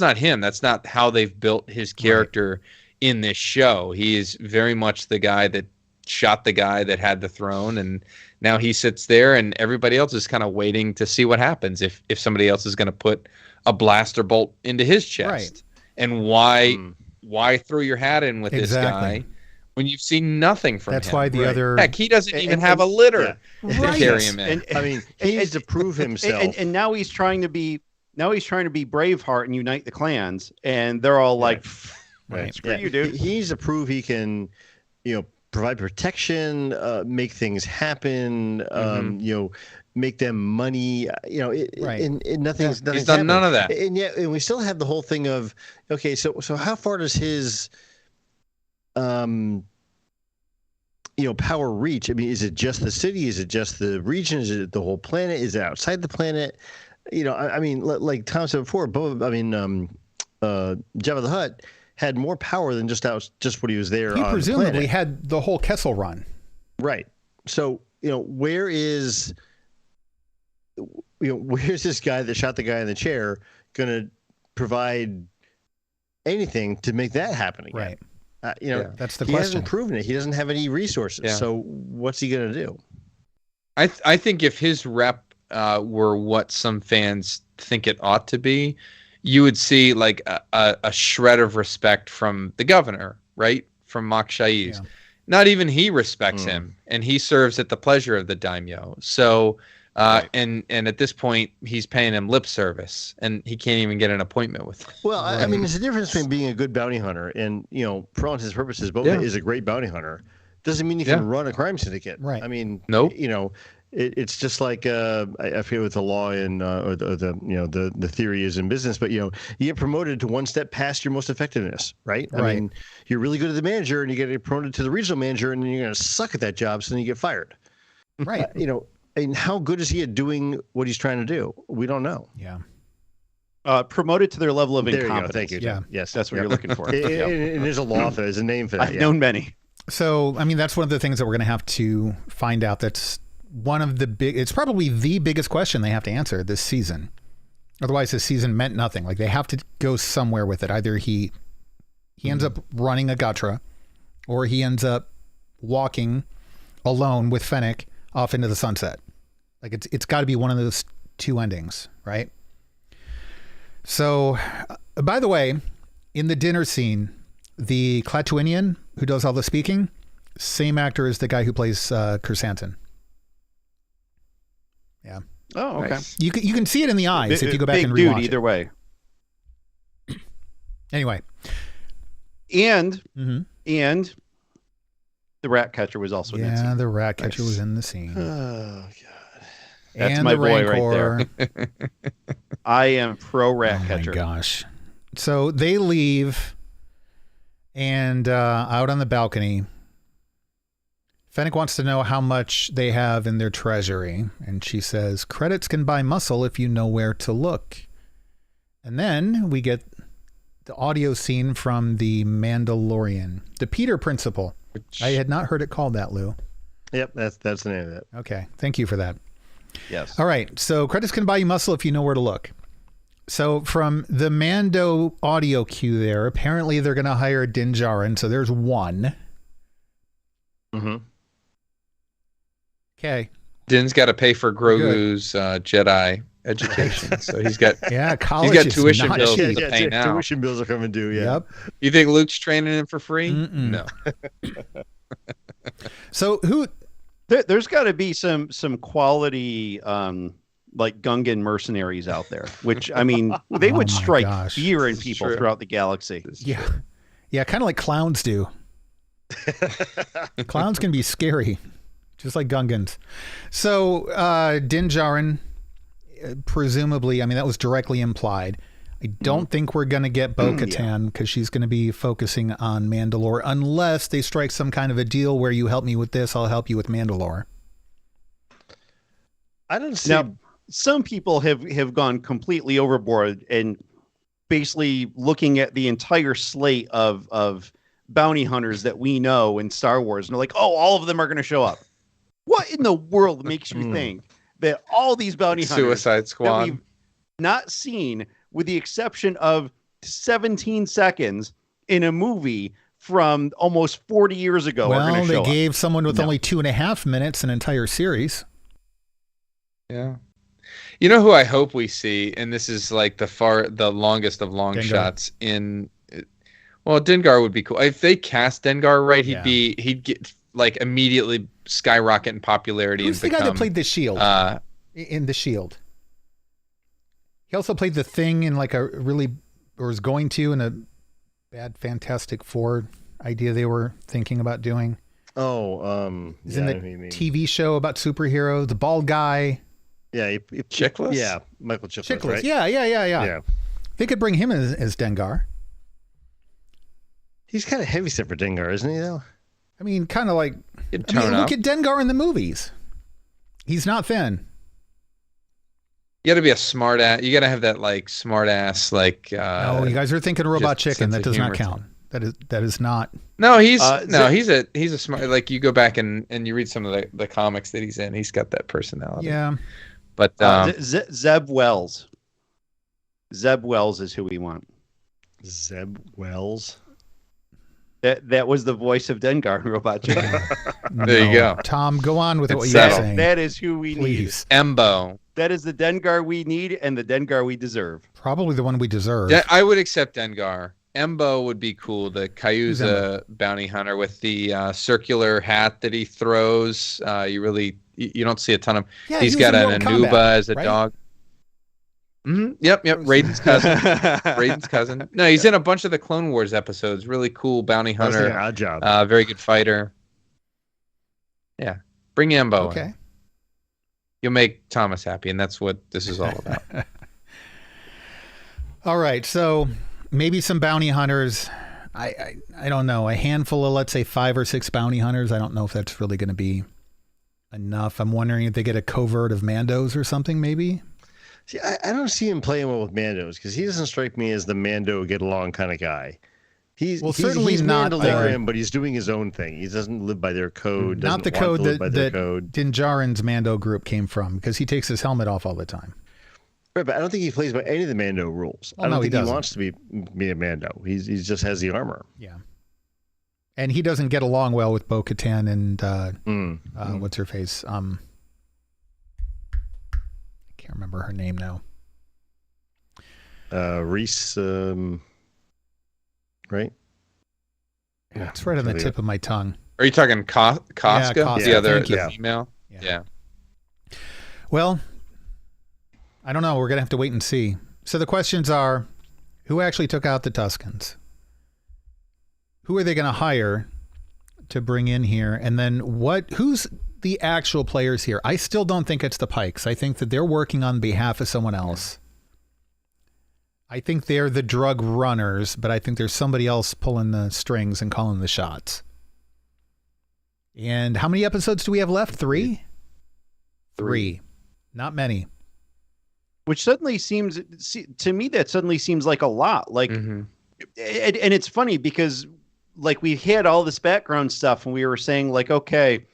not him. That's not how they've built his character in this show. He is very much the guy that shot the guy that had the throne, and now he sits there, and everybody else is kind of waiting to see what happens if somebody else is going to put a blaster bolt into his chest. And why throw your hat in with this guy when you've seen nothing from him? That's why the other... Heck, he doesn't even have a litter to carry him in. I mean, he needs to prove himself. And now he's trying to be Braveheart and unite the clans, and they're all like, screw you, dude. He needs to prove he can, provide protection, make things happen, make them money, and nothing's he's done none of that. And yet, and we still have the whole thing of, okay, so how far does his power reach? I mean, is it just the city? Is it just the region? Is it the whole planet? Is it outside the planet? I mean, like Tom said before, Jabba the Hutt had more power than just what he was there. He on presumably the planet. had the whole Kessel Run. Right. So, where's this guy that shot the guy in the chair going to provide anything to make that happen again? Right. That's the question. He hasn't proven it. He doesn't have any resources. Yeah. So what's he going to do? I think if his rep were what some fans think it ought to be, you would see like a shred of respect from the governor, right? From Mok Shaiz. Yeah. Not even he respects him, and he serves at the pleasure of the daimyo. So, and at this point, he's paying him lip service, and he can't even get an appointment with him. Well, I mean, there's a difference between being a good bounty hunter and, for all intents and purposes, Boba is a great bounty hunter. Doesn't mean you can run a crime syndicate. Right. I mean, nope. It's just like I forget what the law in or the theory is in business, but you get promoted to one step past your most effectiveness, right? I mean, you're really good at the manager, and you get promoted to the regional manager, and then you're going to suck at that job, so then you get fired. Right. And how good is he at doing what he's trying to do? We don't know. Yeah. Promoted to their level of there incompetence. Thank you. Yeah. Yes, that's what you're looking for. And there's a law for it. There's a name for that. I've known many. So, I mean, that's one of the things that we're going to have to find out. That's one of the it's probably the biggest question they have to answer this season. Otherwise, this season meant nothing. Like, they have to go somewhere with it. Either he ends up running a Gatra, or he ends up walking alone with Fennec off into the sunset. Like, it's got to be one of those two endings, right? So, by the way, in the dinner scene, the Klatooinian who does all the speaking, same actor as the guy who plays Chrysanthemum. Yeah. Oh, okay. Nice. You can see it in the eyes if you go back and rewatch dude, either way. Anyway. And the rat catcher was also in that scene. Yeah, the rat catcher was in the scene. Oh, God. That's and my the boy Rancor. right there. I am pro Ratcatcher. Oh my gosh. So they leave, and out on the balcony, Fennec wants to know how much they have in their treasury, and she says, credits can buy muscle if you know where to look. And then we get the audio scene from The Mandalorian, the Peter Principle. I had not heard it called that, Lou. Yep, that's the name of it. Okay, thank you for that. Yes. All right, so credits can buy you muscle if you know where to look. So from the Mando audio cue there, apparently they're going to hire Din Djarin, so there's one. Mm-hmm. Okay. Din's got to pay for Grogu's Jedi education, so he's got college. He's got tuition not bills cheap. to pay now. Tuition bills are coming due. Yeah. Yep. You think Luke's training him for free? Mm-mm. No. So who? There's got to be some quality like Gungan mercenaries out there, which I mean they would strike fear in people throughout the galaxy. Yeah, kind of like clowns do. Clowns can be scary, just like Gungans. So Din Djarin, presumably, I mean that was directly implied. I don't think we're going to get Bo-Katan because she's going to be focusing on Mandalore unless they strike some kind of a deal where you help me with this, I'll help you with Mandalore. I don't see. Now, some people have gone completely overboard and basically looking at the entire slate of bounty hunters that we know in Star Wars, and they're like, oh, all of them are going to show up. What in the world makes you think that all these bounty hunters Suicide Squad that we've not seen, with the exception of 17 seconds in a movie from almost 40 years ago, well, they gave someone with only 2.5 minutes an entire series. Yeah. You know who I hope we see, and this is like the longest of long shots in. Well, Dengar would be cool if they cast Dengar right. He'd get like immediately skyrocket in popularity. Who's the guy that played the Shield in the Shield? He also played the Thing in like was going to in a bad Fantastic Four idea they were thinking about doing. Oh, he's in the TV show about superheroes. The bald guy. Yeah, Chiklis? Yeah, Michael Chiklis. Right? Yeah. They could bring him as Dengar. He's kind of heavyset for Dengar, isn't he? Though. I mean, kind of like. Look at Dengar in the movies. He's not thin. You got to be a smart ass. You got to have that like smart ass like. No, you guys are thinking Robot Chicken. That does not count. That is not. No, he's a smart. Like you go back and you read some of the comics that he's in. He's got that personality. Yeah. But Zeb Wells. Zeb Wells is who we want. Zeb Wells. That was the voice of Dengar in Robot Chicken. There you go. Tom, go on with what you're saying. That is who we need. Embo. That is the Dengar we need and the Dengar we deserve. Probably the one we deserve. I would accept Dengar. Embo would be cool. The Cayusa bounty hunter with the circular hat that he throws. You don't see a ton of. Yeah, he's got an Anuba as a dog. Mm-hmm. Yep. Raiden's cousin. No, he's in a bunch of the Clone Wars episodes. Really cool bounty hunter. Odd job. Very good fighter. Yeah, bring Embo. Okay. In. You'll make Thomas happy, and that's what this is all about. All right, so maybe some bounty hunters. I don't know, a handful of, let's say 5 or 6 bounty hunters. I don't know if that's really going to be enough. I'm wondering if they get a covert of Mandos or something, maybe. See, I don't see him playing well with Mandos because he doesn't strike me as the Mando get along kind of guy. He's certainly not Mandalorian, but he's doing his own thing. He doesn't live by their code. Not the code that Din Djarin's Mando group came from, because he takes his helmet off all the time. Right, but I don't think he plays by any of the Mando rules. I don't think he wants to be a Mando. He just has the armor. Yeah, and he doesn't get along well with Bo-Katan and what's her face? I can't remember her name now. Reese. Right? Yeah, it's right on the tip of my tongue. Are you talking Casca? Yeah, the female? Yeah. Well, I don't know. We're going to have to wait and see. So the questions are, who actually took out the Tuskens? Who are they going to hire to bring in here? And then who's the actual players here. I still don't think it's the Pikes. I think that they're working on behalf of someone else. I think they're the drug runners, but I think there's somebody else pulling the strings and calling the shots. And how many episodes do we have left? 3? 3. Not many. Which suddenly seems, to me, that suddenly seems like a lot. Like, and it's funny because, like, we had all this background stuff and we were saying, like, okay,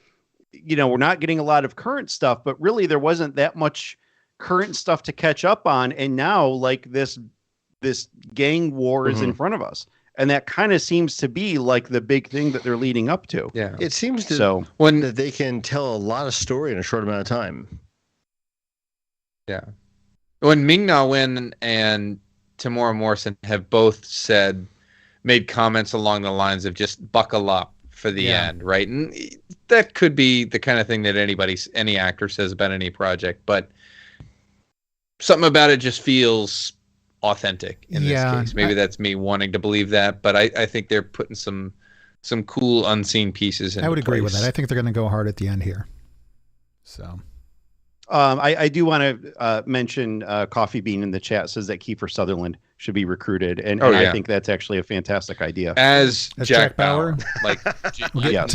you know, we're not getting a lot of current stuff, but really there wasn't that much current stuff to catch up on. And now, like, this gang war is in front of us. And that kind of seems to be like the big thing that they're leading up to. Yeah. It seems that they can tell a lot of story in a short amount of time. Yeah. When Ming-Na Wen and Tamora Morrison have both made comments along the lines of just buckle up for the end, right? And that could be the kind of thing that any actor says about any project, but something about it just feels authentic in this case. Maybe that's me wanting to believe that, but I think they're putting some cool unseen pieces in. I would agree with that. I think they're going to go hard at the end here. So I do want to mention Coffee Bean in the chat says that Kiefer Sutherland should be recruited, and I think that's actually a fantastic idea. As Jack Bauer, like not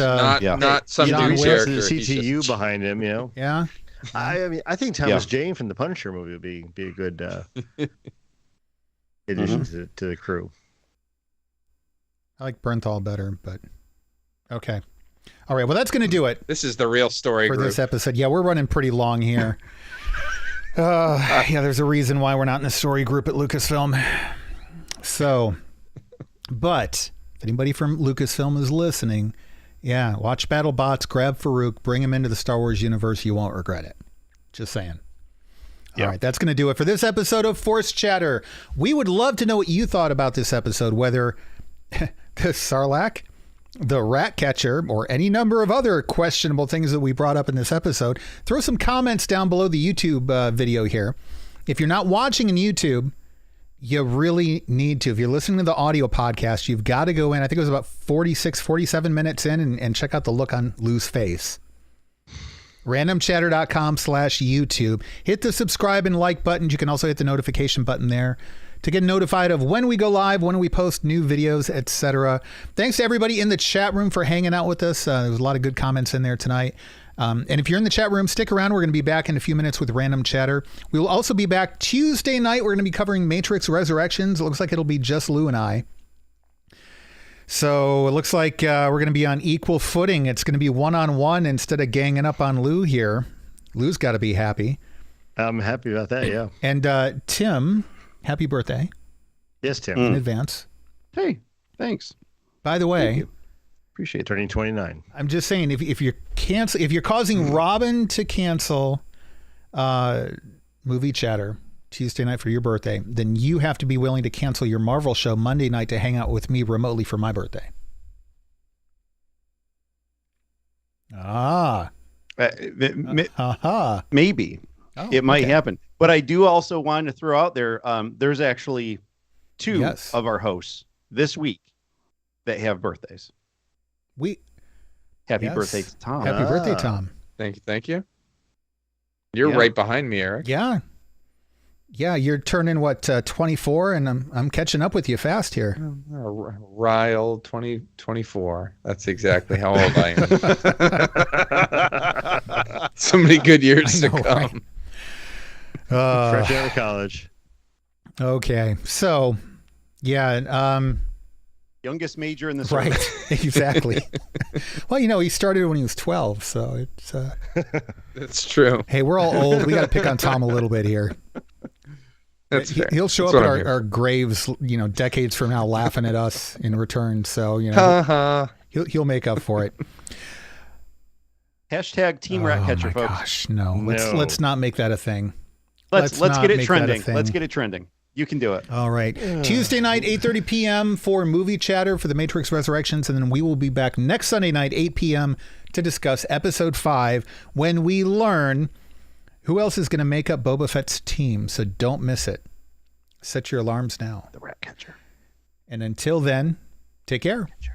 some new character. CTU behind him, you know. Yeah, I mean, I think Thomas Jane from the Punisher movie would be a good addition to the crew. I like Bernthal better, but okay. All right, well, that's going to do it. This is the real story for group. This episode. Yeah, we're running pretty long here. There's a reason why we're not in the story group at Lucasfilm. So, but if anybody from Lucasfilm is listening, watch BattleBots, grab Farouk, bring him into the Star Wars universe. You won't regret it. Just saying. All right, that's going to do it for this episode of Force Chatter. We would love to know what you thought about this episode, whether the Sarlacc, the rat catcher, or any number of other questionable things that we brought up in this episode. Throw some comments down below the YouTube video here. If you're not watching in YouTube, you really need to. If you're listening to the audio podcast, you've got to go in. I think it was about 47 minutes in and check out the look on Lou's face. RandomChatter.com/YouTube. Hit the subscribe and like buttons. You can also hit the notification button there to get notified of when we go live, when we post new videos, etc. Thanks to everybody in the chat room for hanging out with us. There was a lot of good comments in there tonight. And if you're in the chat room, stick around. We're going to be back in a few minutes with Random Chatter. We will also be back Tuesday night. We're going to be covering Matrix Resurrections. It looks like it'll be just Lou and I. So it looks like we're going to be on equal footing. It's going to be one-on-one instead of ganging up on Lou here. Lou's got to be happy. I'm happy about that, yeah. And Tim, happy birthday. Yes, Tim. In advance. Hey, thanks. By the way, appreciate it. Turning 29. I'm just saying, if you're causing Robin to cancel Movie Chatter Tuesday night for your birthday, then you have to be willing to cancel your Marvel show Monday night to hang out with me remotely for my birthday. Maybe. It might happen. But I do also want to throw out there, there's actually 2 of our hosts this week that have birthdays. Happy birthday to Tom. Happy birthday, Tom. Thank you. You're right behind me, Eric. Yeah, you're turning 24, and I'm catching up with you fast here. Ryle 2024. That's exactly how old I am. So many good years to come. Right? Fresh out of college. Okay, so youngest major in the service. Right, exactly. Well, he started when he was 12, so it's that's true. Hey, we're all old. We got to pick on Tom a little bit here. That's fair. He'll show up at our graves, decades from now, laughing at us in return. So he'll make up for it. Hashtag Team Ratcatcher, folks. Gosh, no. Let's not make that a thing. Let's get it trending. Let's get it trending. You can do it. All right. Tuesday night, 8:30 p.m. for Movie Chatter for the Matrix Resurrections, and then we will be back next Sunday night, 8 p.m. to discuss Episode 5 when we learn who else is going to make up Boba Fett's team. So don't miss it. Set your alarms now. The Ratcatcher. And until then, take care.